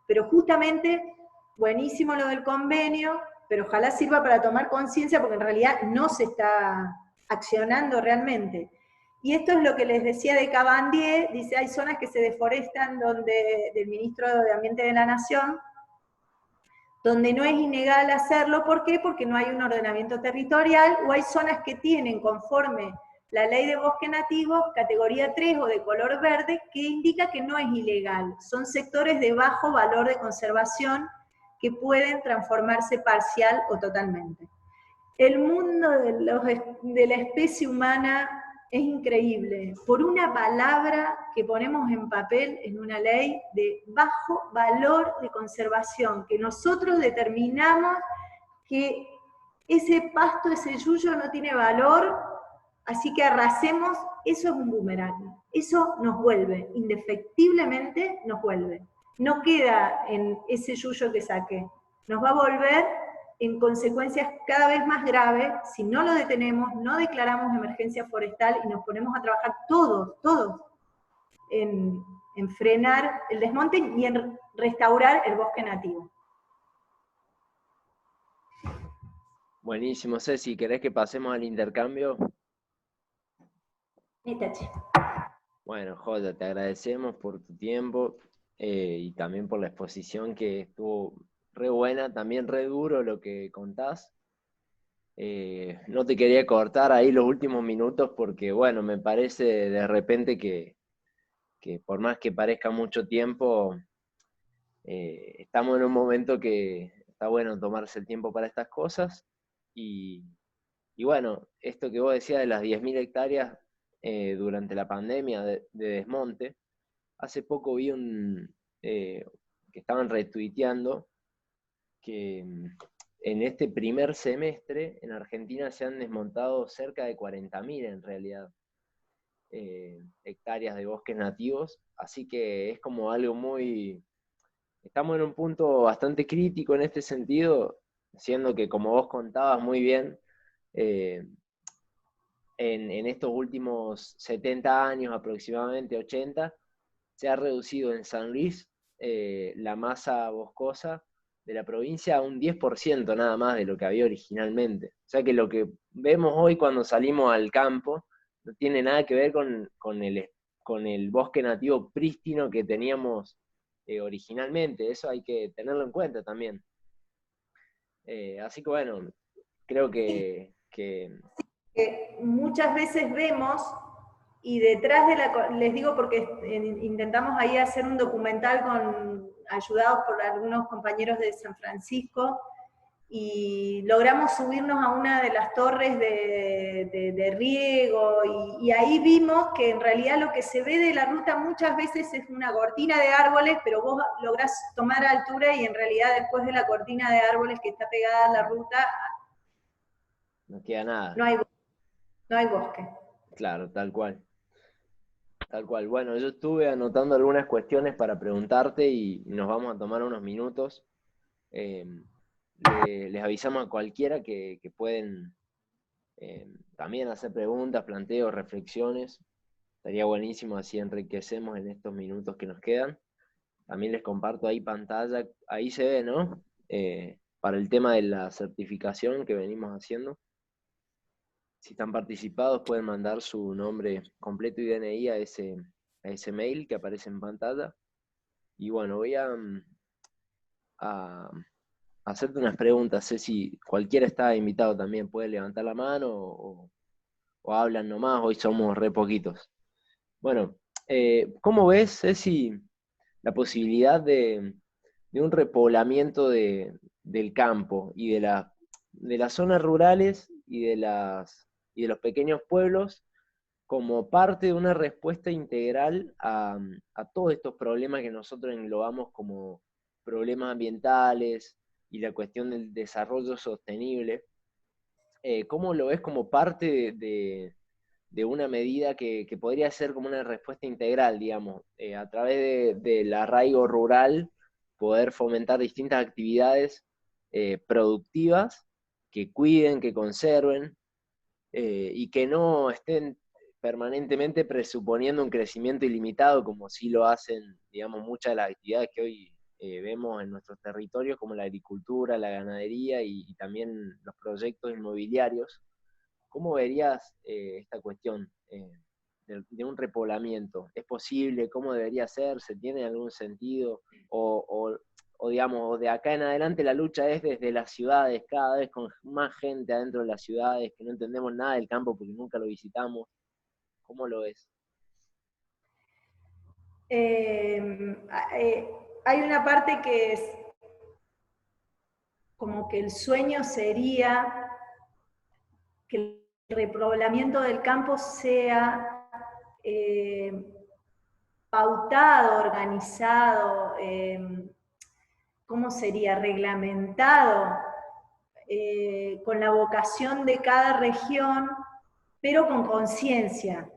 Pero justamente, buenísimo lo del convenio, pero ojalá sirva para tomar conciencia, porque en realidad no se está accionando realmente. Y esto es lo que les decía de Cabandier, dice, hay zonas que se deforestan del ministro de Ambiente de la Nación, donde no es ilegal hacerlo. ¿Por qué? Porque no hay un ordenamiento territorial, o hay zonas que tienen, conforme la ley de bosque nativo, categoría 3 o de color verde, que indica que no es ilegal. Son sectores de bajo valor de conservación que pueden transformarse parcial o totalmente. El mundo de la especie humana es increíble. Por una palabra que ponemos en papel en una ley de bajo valor de conservación, que nosotros determinamos que ese pasto, ese yuyo no tiene valor, así que arrasemos, eso es un boomerang. Eso nos vuelve, indefectiblemente nos vuelve. No queda en ese yuyo que saqué. Nos va a volver en consecuencias cada vez más graves si no lo detenemos, no declaramos emergencia forestal y nos ponemos a trabajar todos en frenar el desmonte y en restaurar el bosque nativo. Buenísimo, Ceci, ¿querés que pasemos al intercambio? Itachi. Bueno, Joya, te agradecemos por tu tiempo y también por la exposición, que estuvo re buena, también re duro lo que contás. No te quería cortar ahí los últimos minutos porque, bueno, me parece de repente que por más que parezca mucho tiempo, estamos en un momento que está bueno tomarse el tiempo para estas cosas, y Y bueno, esto que vos decías de las 10.000 hectáreas durante la pandemia de desmonte, hace poco vi que estaban retuiteando que en este primer semestre en Argentina se han desmontado cerca de 40.000 en realidad hectáreas de bosques nativos, así que es como algo muy... Estamos en un punto bastante crítico en este sentido, siendo que como vos contabas muy bien, en estos últimos 70 años, aproximadamente 80, se ha reducido en San Luis la masa boscosa de la provincia a un 10% nada más de lo que había originalmente. O sea que lo que vemos hoy cuando salimos al campo no tiene nada que ver con el bosque nativo prístino que teníamos originalmente. Eso hay que tenerlo en cuenta también. Así que bueno, creo que muchas veces vemos, y detrás de les digo porque intentamos ahí hacer un documental ayudados por algunos compañeros de San Francisco, y logramos subirnos a una de las torres de riego, y ahí vimos que en realidad lo que se ve de la ruta muchas veces es una cortina de árboles, pero vos lográs tomar altura y en realidad después de la cortina de árboles que está pegada a la ruta, no queda nada. No hay bosque. Claro, tal cual. Tal cual. Bueno, yo estuve anotando algunas cuestiones para preguntarte y nos vamos a tomar unos minutos. Les avisamos a cualquiera que pueden también hacer preguntas, planteos, reflexiones. Estaría buenísimo, así enriquecemos en estos minutos que nos quedan. También les comparto ahí pantalla, ahí se ve, ¿no? Para el tema de la certificación que venimos haciendo. Si están participados pueden mandar su nombre completo y DNI a ese mail que aparece en pantalla. Y bueno, voy a hacerte unas preguntas. Sé si cualquiera está invitado también, puede levantar la mano o hablan nomás, hoy somos re poquitos. Bueno, ¿cómo ves, Ceci, la posibilidad de un repoblamiento del campo y de las zonas rurales y de los pequeños pueblos como parte de una respuesta integral a todos estos problemas que nosotros englobamos como problemas ambientales y la cuestión del desarrollo sostenible? ¿Cómo lo ves como parte de una medida que podría ser como una respuesta integral, digamos, a través del arraigo rural, poder fomentar distintas actividades productivas que cuiden, que conserven, y que no estén permanentemente presuponiendo un crecimiento ilimitado, como sí lo hacen, digamos, muchas de las actividades que hoy vemos en nuestros territorios, como la agricultura, la ganadería y también los proyectos inmobiliarios? ¿Cómo verías esta cuestión de un repoblamiento? ¿Es posible? ¿Cómo debería hacerse? ¿Tiene algún sentido? O digamos, de acá en adelante la lucha es desde las ciudades, cada vez con más gente adentro de las ciudades, que no entendemos nada del campo porque nunca lo visitamos. ¿Cómo lo ves? Hay una parte que es como que el sueño sería que el repoblamiento del campo sea pautado, organizado, ¿cómo sería? Reglamentado, con la vocación de cada región, pero con conciencia.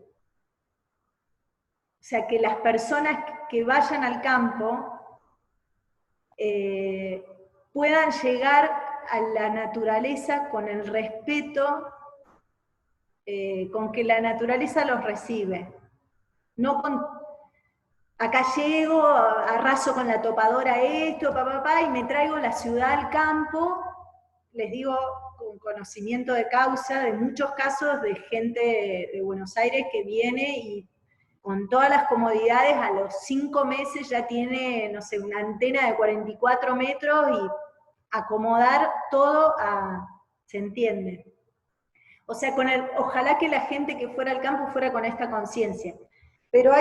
O sea, que las personas que vayan al campo puedan llegar a la naturaleza con el respeto con que la naturaleza los recibe. No con, acá llego, arraso con la topadora esto, y me traigo la ciudad al campo, les digo con conocimiento de causa, de muchos casos de gente de Buenos Aires que viene y con todas las comodidades, a los 5 meses ya tiene, no sé, una antena de 44 metros y acomodar todo se entiende. O sea, ojalá que la gente que fuera al campo fuera con esta conciencia. Pero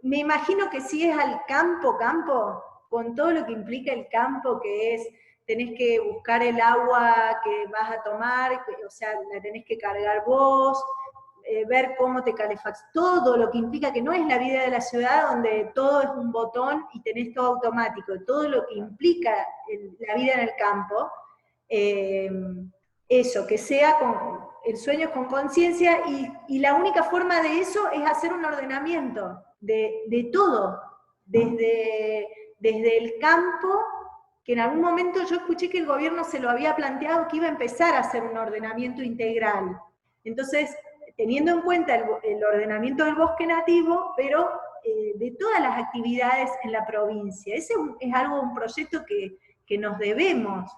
me imagino que si es al campo, con todo lo que implica el campo, que es tenés que buscar el agua que vas a tomar, o sea, la tenés que cargar vos, ver cómo te calefaccionas, todo lo que implica, que no es la vida de la ciudad donde todo es un botón y tenés todo automático, todo lo que implica la vida en el campo, eso, que sea el sueño con conciencia, y la única forma de eso es hacer un ordenamiento de todo, desde el campo, que en algún momento yo escuché que el gobierno se lo había planteado, que iba a empezar a hacer un ordenamiento integral. Entonces, teniendo en cuenta el ordenamiento del bosque nativo, pero de todas las actividades en la provincia. Ese es un proyecto que nos debemos.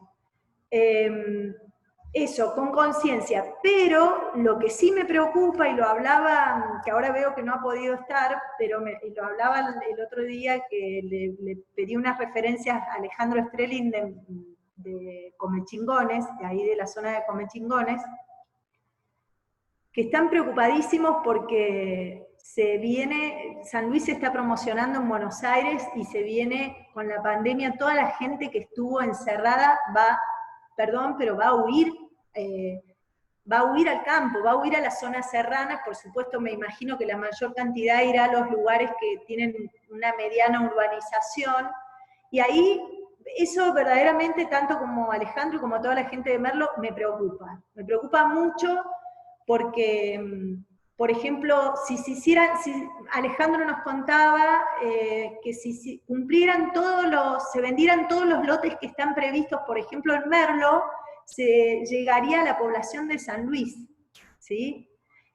Eso, con conciencia. Pero lo que sí me preocupa, y lo hablaba, que ahora veo que no ha podido estar, pero lo hablaba el otro día, que le pedí unas referencias a Alejandro Strelin de Comechingones, de ahí de la zona de Comechingones, que están preocupadísimos porque San Luis se está promocionando en Buenos Aires, y se viene con la pandemia, toda la gente que estuvo encerrada va a huir, al campo, va a huir a las zonas serranas. Por supuesto, me imagino que la mayor cantidad irá a los lugares que tienen una mediana urbanización, y ahí eso verdaderamente, tanto como Alejandro como toda la gente de Merlo, me preocupa mucho, porque, por ejemplo, si Alejandro nos contaba que si cumplieran se vendieran todos los lotes que están previstos, por ejemplo, en Merlo, se llegaría a la población de San Luis, ¿sí?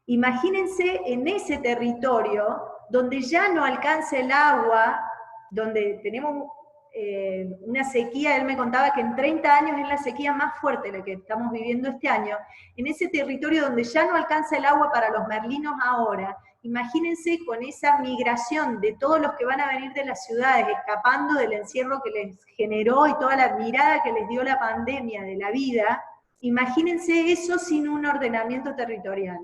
Imagínense en ese territorio, donde ya no alcanza el agua, donde tenemos una sequía. Él me contaba que en 30 años es la sequía más fuerte la que estamos viviendo este año, en ese territorio donde ya no alcanza el agua para los merlinos ahora. Imagínense con esa migración de todos los que van a venir de las ciudades, escapando del encierro que les generó y toda la mirada que les dio la pandemia de la vida. Imagínense eso sin un ordenamiento territorial.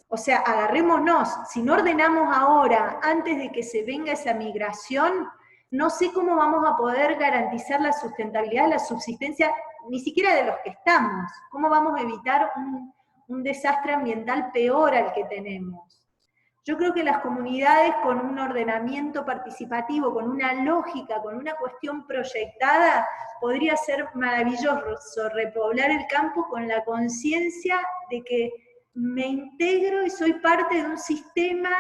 O sea, agarrémonos, si no ordenamos ahora, antes de que se venga esa migración, no sé cómo vamos a poder garantizar la sustentabilidad, la subsistencia, ni siquiera de los que estamos. ¿Cómo vamos a evitar un desastre ambiental peor al que tenemos? Yo creo que las comunidades, con un ordenamiento participativo, con una lógica, con una cuestión proyectada, podría ser maravilloso repoblar el campo con la conciencia de que me integro y soy parte de un sistema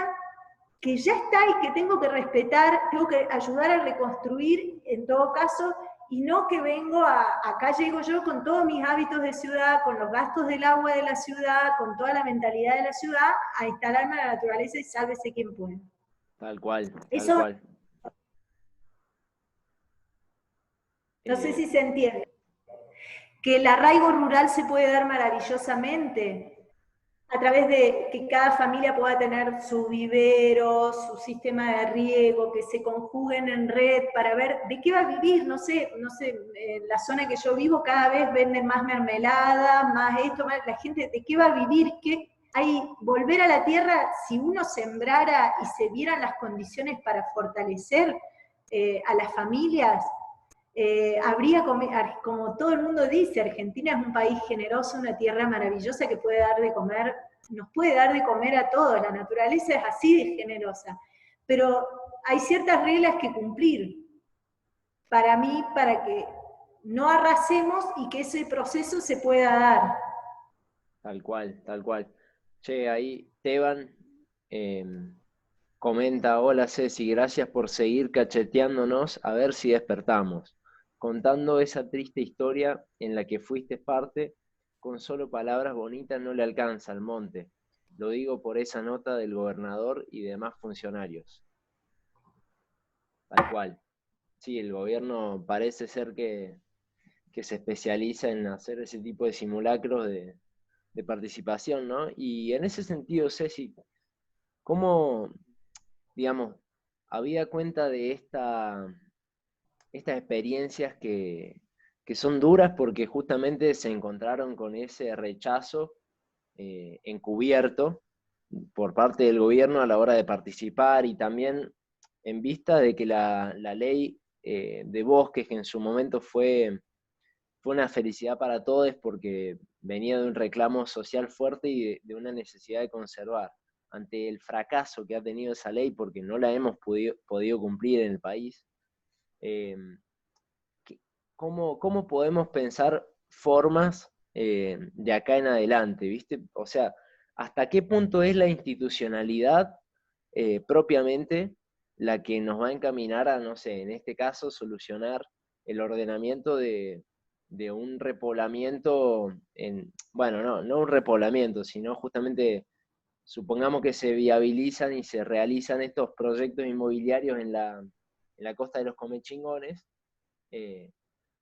que ya está y que tengo que respetar, tengo que ayudar a reconstruir en todo caso, y no que acá llego yo con todos mis hábitos de ciudad, con los gastos del agua de la ciudad, con toda la mentalidad de la ciudad, a instalarme a la naturaleza y sálvese quien pueda. Tal cual, Eso, tal cual. No sé si se entiende. Que el arraigo rural se puede dar maravillosamente a través de que cada familia pueda tener su vivero, su sistema de riego, que se conjuguen en red para ver de qué va a vivir. No sé, en la zona que yo vivo cada vez venden más mermelada, más esto, más la gente, ¿de qué va a vivir? Volver a la tierra, si uno sembrara y se vieran las condiciones para fortalecer a las familias, habría, como todo el mundo dice, Argentina es un país generoso, una tierra maravillosa que puede dar de comer, nos puede dar de comer a todos, la naturaleza es así de generosa, pero hay ciertas reglas que cumplir, para mí, para que no arrasemos y que ese proceso se pueda dar. Tal cual, tal cual. Che, ahí Teban comenta: hola Ceci, gracias por seguir cacheteándonos, a ver si despertamos, contando esa triste historia en la que fuiste parte. Con solo palabras bonitas no le alcanza al monte. Lo digo por esa nota del gobernador y demás funcionarios. Tal cual. Sí, el gobierno parece ser que se especializa en hacer ese tipo de simulacros de participación, ¿no? Y en ese sentido, Ceci, ¿cómo, digamos, habida cuenta de estas experiencias que son duras porque justamente se encontraron con ese rechazo encubierto por parte del gobierno a la hora de participar, y también en vista de que la ley de bosques, que en su momento fue una felicidad para todos porque venía de un reclamo social fuerte y de una necesidad de conservar. Ante el fracaso que ha tenido esa ley, porque no la hemos podido cumplir en el país, ¿cómo podemos pensar formas de acá en adelante, ¿viste? O sea, ¿hasta qué punto es la institucionalidad propiamente la que nos va a encaminar a, no sé, en este caso, solucionar el ordenamiento de un repoblamiento, bueno, no un repoblamiento, sino justamente, supongamos que se viabilizan y se realizan estos proyectos inmobiliarios en la costa de los Comechingones,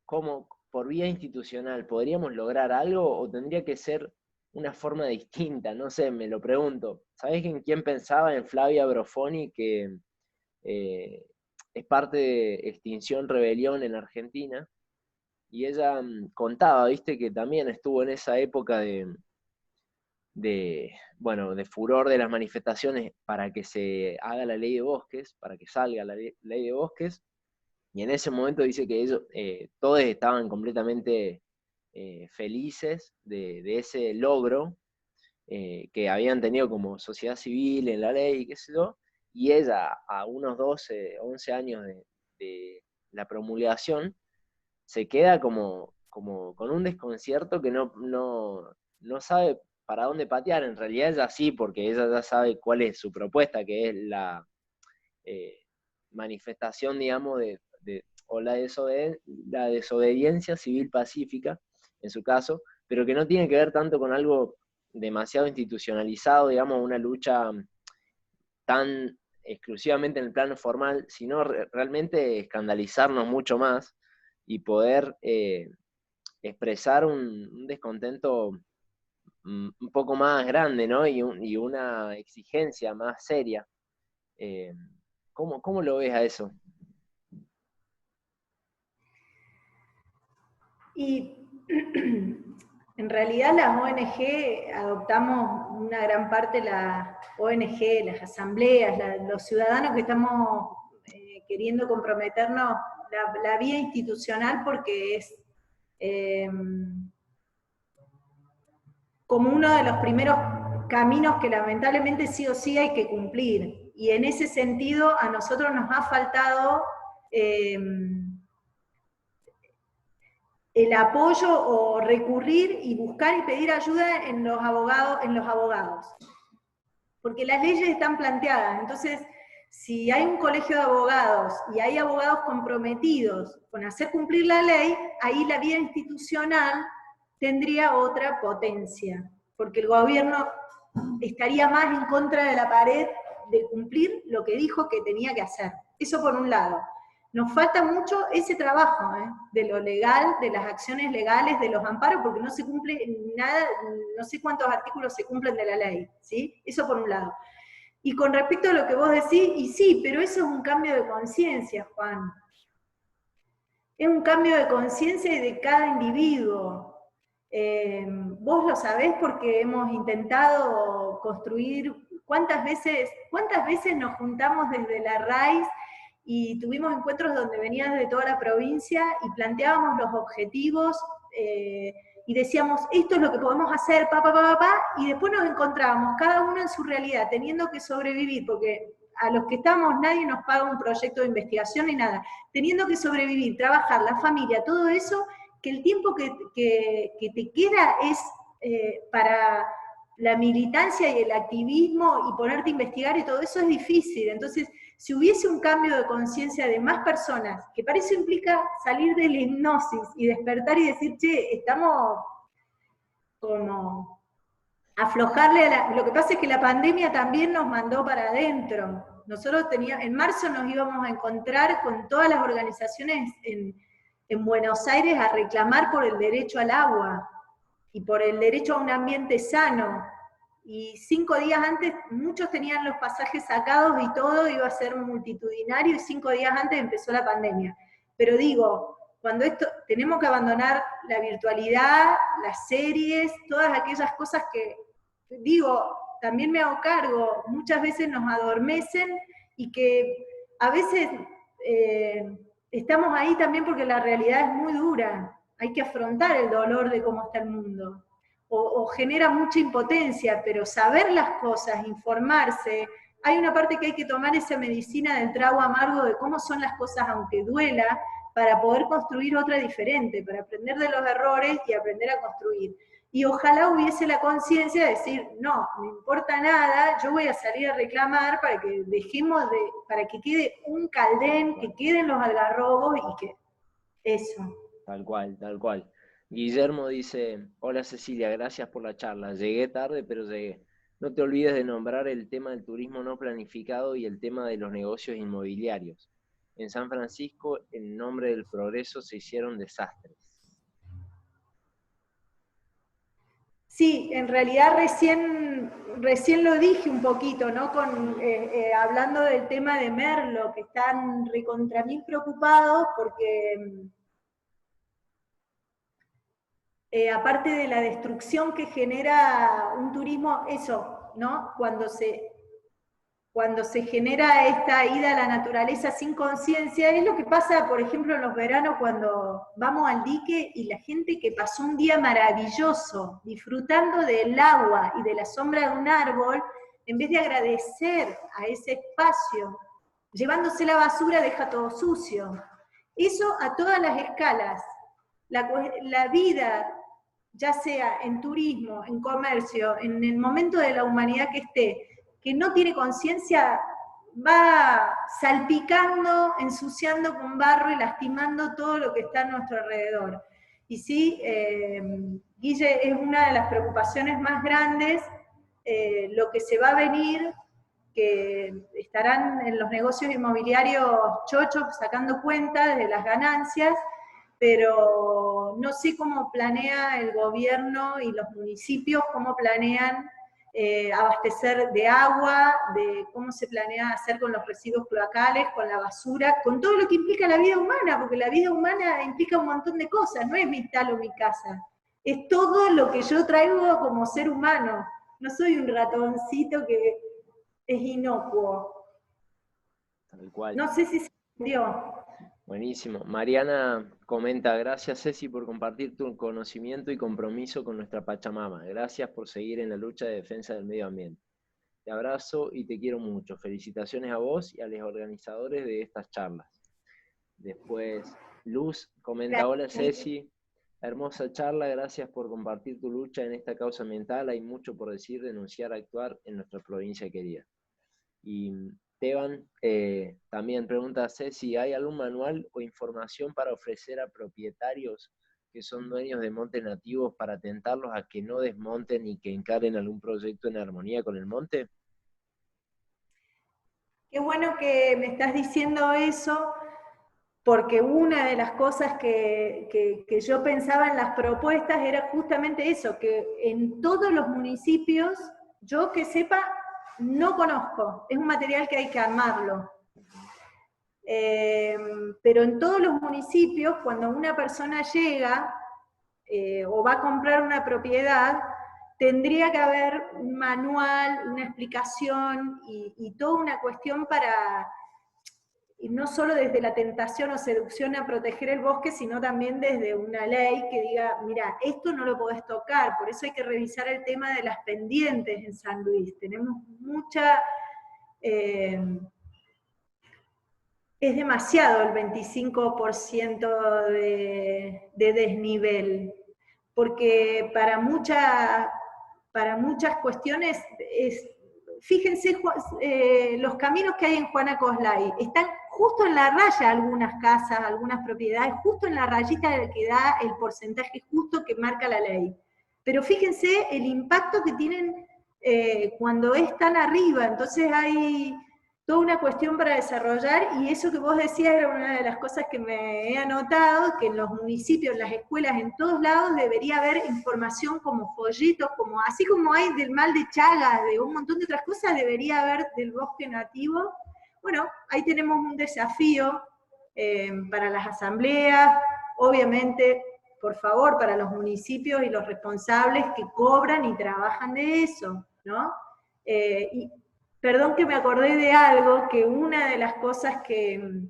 ¿cómo, por vía institucional, podríamos lograr algo o tendría que ser una forma distinta? No sé, me lo pregunto. ¿Sabés en quién pensaba? En Flavia Brofoni, que es parte de Extinción Rebelión en Argentina, y ella contaba, viste, que también estuvo en esa época bueno, de furor de las manifestaciones para que se haga la ley de bosques, para que salga la ley de bosques, y en ese momento dice que ellos, todos estaban completamente felices de ese logro que habían tenido como sociedad civil en la ley, qué sé yo, y ella a unos 12, 11 años de la promulgación, se queda como con un desconcierto que no sabe para dónde patear. En realidad ella sí, porque ella ya sabe cuál es su propuesta, que es la manifestación, digamos, o la desobediencia civil pacífica, en su caso, pero que no tiene que ver tanto con algo demasiado institucionalizado, digamos, una lucha tan exclusivamente en el plano formal, sino realmente escandalizarnos mucho más y poder expresar un descontento un poco más grande, ¿no? Y una exigencia más seria. Eh, ¿Cómo lo ves a eso? Y en realidad las ONG adoptamos una gran parte, las ONG, las asambleas, los ciudadanos que estamos queriendo comprometernos, la vía institucional, porque es como uno de los primeros caminos que lamentablemente sí o sí hay que cumplir. Y en ese sentido a nosotros nos ha faltado el apoyo o recurrir y buscar y pedir ayuda en los abogados. Porque las leyes están planteadas, entonces si hay un colegio de abogados y hay abogados comprometidos con hacer cumplir la ley, ahí la vía institucional tendría otra potencia, porque el gobierno estaría más en contra de la pared de cumplir lo que dijo que tenía que hacer. Eso por un lado. Nos falta mucho ese trabajo, de lo legal, de las acciones legales, de los amparos, porque no se cumple nada, no sé cuántos artículos se cumplen de la ley, ¿sí? Eso por un lado. Y con respecto a lo que vos decís, y sí, pero eso es un cambio de conciencia, Juan. Es un cambio de conciencia de cada individuo. Vos lo sabés porque hemos intentado construir, ¿cuántas veces nos juntamos desde la raíz y tuvimos encuentros donde venían de toda la provincia y planteábamos los objetivos y decíamos, esto es lo que podemos hacer, y después nos encontrábamos cada uno en su realidad, teniendo que sobrevivir, porque a los que estamos nadie nos paga un proyecto de investigación ni nada, teniendo que sobrevivir, trabajar, la familia, todo eso, que el tiempo que te queda es para la militancia y el activismo y ponerte a investigar y todo eso es difícil. Entonces, si hubiese un cambio de conciencia de más personas, que para eso implica salir de la hipnosis y despertar y decir, che, estamos como aflojarle lo que pasa es que la pandemia también nos mandó para adentro. Nosotros en marzo nos íbamos a encontrar con todas las organizaciones en Buenos Aires a reclamar por el derecho al agua y por el derecho a un ambiente sano. Y 5 días antes, muchos tenían los pasajes sacados y todo iba a ser multitudinario, y 5 días antes empezó la pandemia. Pero digo, cuando tenemos que abandonar la virtualidad, las series, todas aquellas cosas que, digo, también me hago cargo, muchas veces nos adormecen y que a veces estamos ahí también porque la realidad es muy dura, hay que afrontar el dolor de cómo está el mundo, o genera mucha impotencia, pero saber las cosas, informarse, hay una parte que hay que tomar esa medicina del trago amargo de cómo son las cosas aunque duela, para poder construir otra diferente, para aprender de los errores y aprender a construir. Y ojalá hubiese la conciencia de decir, no, no importa nada, yo voy a salir a reclamar para que dejemos de, para que quede un Caldén, que queden los algarrobos y que eso. Tal cual, tal cual. Guillermo dice, hola Cecilia, gracias por la charla. Llegué tarde, pero llegué. No te olvides de nombrar el tema del turismo no planificado y el tema de los negocios inmobiliarios. En San Francisco, en nombre del progreso, se hicieron desastres. Sí, en realidad recién lo dije un poquito, ¿no? Hablando del tema de Merlo, que están recontra mil preocupados porque aparte de la destrucción que genera un turismo, eso, ¿no? Cuando se genera esta ida a la naturaleza sin conciencia, es lo que pasa, por ejemplo, en los veranos cuando vamos al dique y la gente que pasó un día maravilloso disfrutando del agua y de la sombra de un árbol, en vez de agradecer a ese espacio, llevándose la basura deja todo sucio. Eso a todas las escalas. La vida, ya sea en turismo, en comercio, en el momento de la humanidad que esté, que no tiene conciencia, va salpicando, ensuciando con barro y lastimando todo lo que está a nuestro alrededor. Y sí, Guille, es una de las preocupaciones más grandes, lo que se va a venir, que estarán en los negocios inmobiliarios chochos sacando cuenta de las ganancias, pero no sé cómo planea el gobierno y los municipios, cómo planean abastecer de agua, de cómo se planea hacer con los residuos cloacales, con la basura, con todo lo que implica la vida humana, porque la vida humana implica un montón de cosas, no es mi tal o mi casa, es todo lo que yo traigo como ser humano, no soy un ratoncito que es inocuo. Tal cual. No sé si se entendió. Buenísimo. Mariana comenta, gracias Ceci por compartir tu conocimiento y compromiso con nuestra Pachamama. Gracias por seguir en la lucha de defensa del medio ambiente. Te abrazo y te quiero mucho. Felicitaciones a vos y a los organizadores de estas charlas. Después, Luz comenta, hola Ceci, hermosa charla, gracias por compartir tu lucha en esta causa ambiental. Hay mucho por decir, denunciar, actuar en nuestra provincia querida. Y Teban también pregunta, Ceci, ¿hay algún manual o información para ofrecer a propietarios que son dueños de montes nativos para tentarlos a que no desmonten y que encaren algún proyecto en armonía con el monte? Qué bueno que me estás diciendo eso, porque una de las cosas que yo pensaba en las propuestas era justamente eso, que en todos los municipios, yo que sepa, no conozco, es un material que hay que armarlo. Pero en todos los municipios, cuando una persona llega o va a comprar una propiedad, tendría que haber un manual, una explicación y toda una cuestión para, y no solo desde la tentación o seducción a proteger el bosque, sino también desde una ley que diga, mira, esto no lo podés tocar, por eso hay que revisar el tema de las pendientes en San Luis. Tenemos mucha... es demasiado el 25% de desnivel, porque para muchas cuestiones, fíjense los caminos que hay en Juana Coslay, están justo en la raya algunas casas, algunas propiedades, justo en la rayita que da el porcentaje justo que marca la ley. Pero fíjense el impacto que tienen cuando están arriba, entonces hay toda una cuestión para desarrollar, y eso que vos decías era una de las cosas que me he anotado, que en los municipios, en las escuelas, en todos lados debería haber información como folletos, como, así como hay del mal de Chagas, de un montón de otras cosas, debería haber del bosque nativo. Bueno, ahí tenemos un desafío para las asambleas, obviamente, por favor, para los municipios y los responsables que cobran y trabajan de eso, ¿no? Perdón que me acordé de algo, que una de las cosas que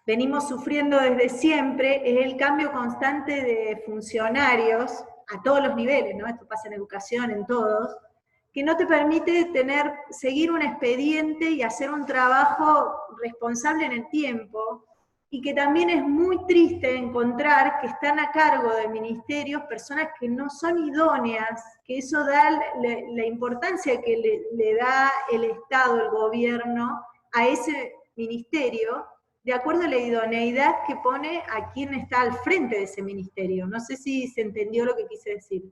venimos sufriendo desde siempre es el cambio constante de funcionarios a todos los niveles, ¿no? Esto pasa en educación, en todos, que no te permite seguir un expediente y hacer un trabajo responsable en el tiempo, y que también es muy triste encontrar que están a cargo de ministerios personas que no son idóneas, que eso da la importancia que le da el Estado, el gobierno, a ese ministerio, de acuerdo a la idoneidad que pone a quien está al frente de ese ministerio. No sé si se entendió lo que quise decir.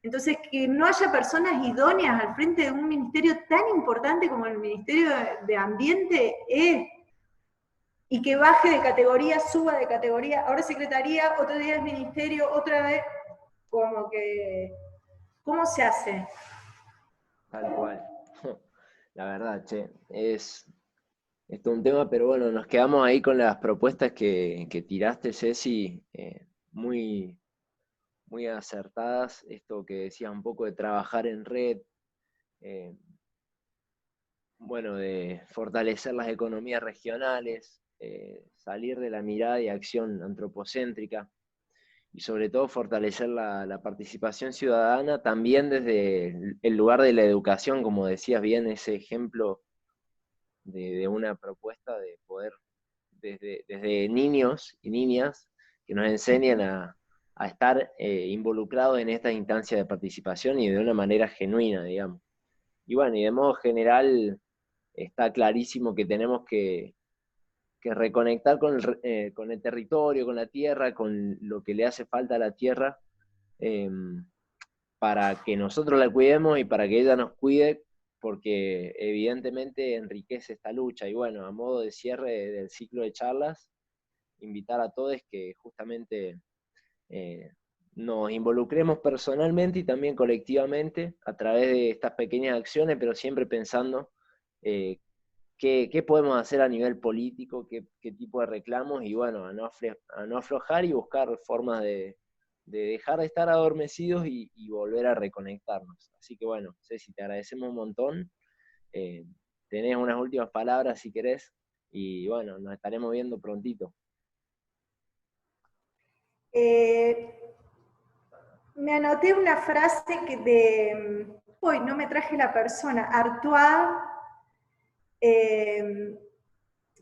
Entonces, que no haya personas idóneas al frente de un ministerio tan importante como el Ministerio de Ambiente y que baje de categoría, suba de categoría, ahora es secretaría, otro día es ministerio, otra vez, como que, ¿cómo se hace? Tal cual. La verdad, che, es todo un tema, pero bueno, nos quedamos ahí con las propuestas que tiraste, Ceci, muy, muy acertadas. Esto que decías un poco de trabajar en red, bueno, de fortalecer las economías regionales, salir de la mirada y acción antropocéntrica, y sobre todo fortalecer la participación ciudadana también desde el lugar de la educación, como decías bien, ese ejemplo de una propuesta de poder, desde niños y niñas, que nos enseñan a estar involucrados en estas instancias de participación y de una manera genuina, digamos. Y bueno, y de modo general está clarísimo que tenemos que reconectar con el territorio, con la tierra, con lo que le hace falta a la tierra, eh, para que nosotros la cuidemos y para que ella nos cuide, porque evidentemente enriquece esta lucha. Y bueno, a modo de cierre del ciclo de charlas, invitar a todos que justamente nos involucremos personalmente y también colectivamente a través de estas pequeñas acciones, pero siempre pensando qué podemos hacer a nivel político, qué tipo de reclamos, y bueno, a no aflojar y buscar formas de dejar de estar adormecidos y volver a reconectarnos. Así que bueno, Ceci, te agradecemos un montón. Tenés unas últimas palabras si querés, y bueno, nos estaremos viendo prontito. Me anoté una frase hoy no me traje la persona, Artois, que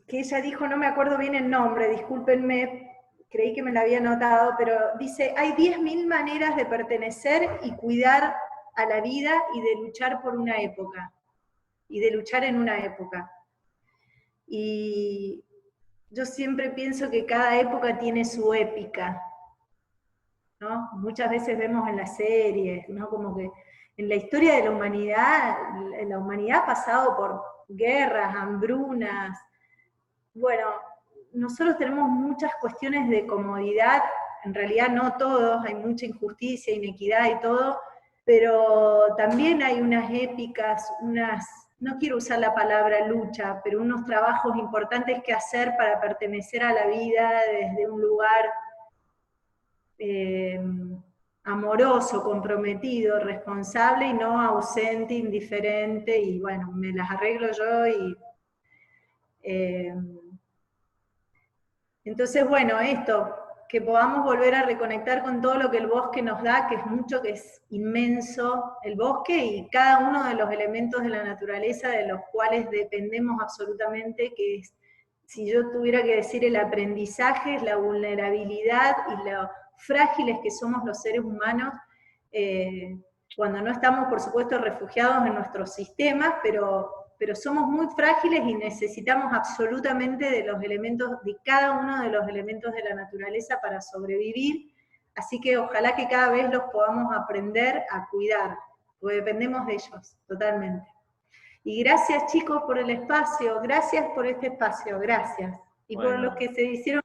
ella dijo, no me acuerdo bien el nombre, discúlpenme, creí que me la había anotado, pero dice, hay 10.000 maneras de pertenecer y cuidar a la vida y de luchar por una época, y de luchar en una época. Y yo siempre pienso que cada época tiene su épica, ¿no? Muchas veces vemos en las series, ¿no? Como que en la historia de la humanidad ha pasado por guerras, hambrunas. Bueno, nosotros tenemos muchas cuestiones de comodidad, en realidad no todos, hay mucha injusticia, inequidad y todo, pero también hay unas épicas, no quiero usar la palabra lucha, pero unos trabajos importantes que hacer para pertenecer a la vida desde un lugar amoroso, comprometido, responsable y no ausente, indiferente, y bueno, me las arreglo yo y... entonces, bueno, esto, que podamos volver a reconectar con todo lo que el bosque nos da, que es mucho, que es inmenso el bosque y cada uno de los elementos de la naturaleza de los cuales dependemos absolutamente, que es, si yo tuviera que decir el aprendizaje, es la vulnerabilidad y lo frágiles que somos los seres humanos, cuando no estamos, por supuesto, refugiados en nuestros sistemas, pero somos muy frágiles y necesitamos absolutamente de los elementos, de cada uno de los elementos de la naturaleza para sobrevivir, así que ojalá que cada vez los podamos aprender a cuidar, porque dependemos de ellos, totalmente. Y gracias, chicos, por el espacio, gracias por este espacio, gracias. Y bueno, por los que se hicieron...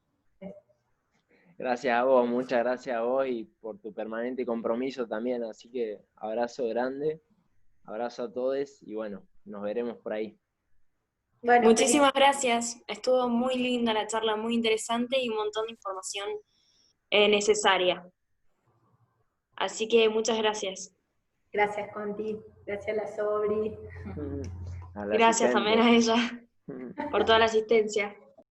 Gracias a vos, muchas gracias a vos y por tu permanente compromiso también, así que abrazo grande, abrazo a todos y bueno, nos veremos por ahí. Bueno, muchísimas gracias, estuvo muy linda la charla, muy interesante y un montón de información necesaria. Así que muchas gracias. Gracias, Conti, gracias a la Sobri. Gracias también a ella por toda la asistencia.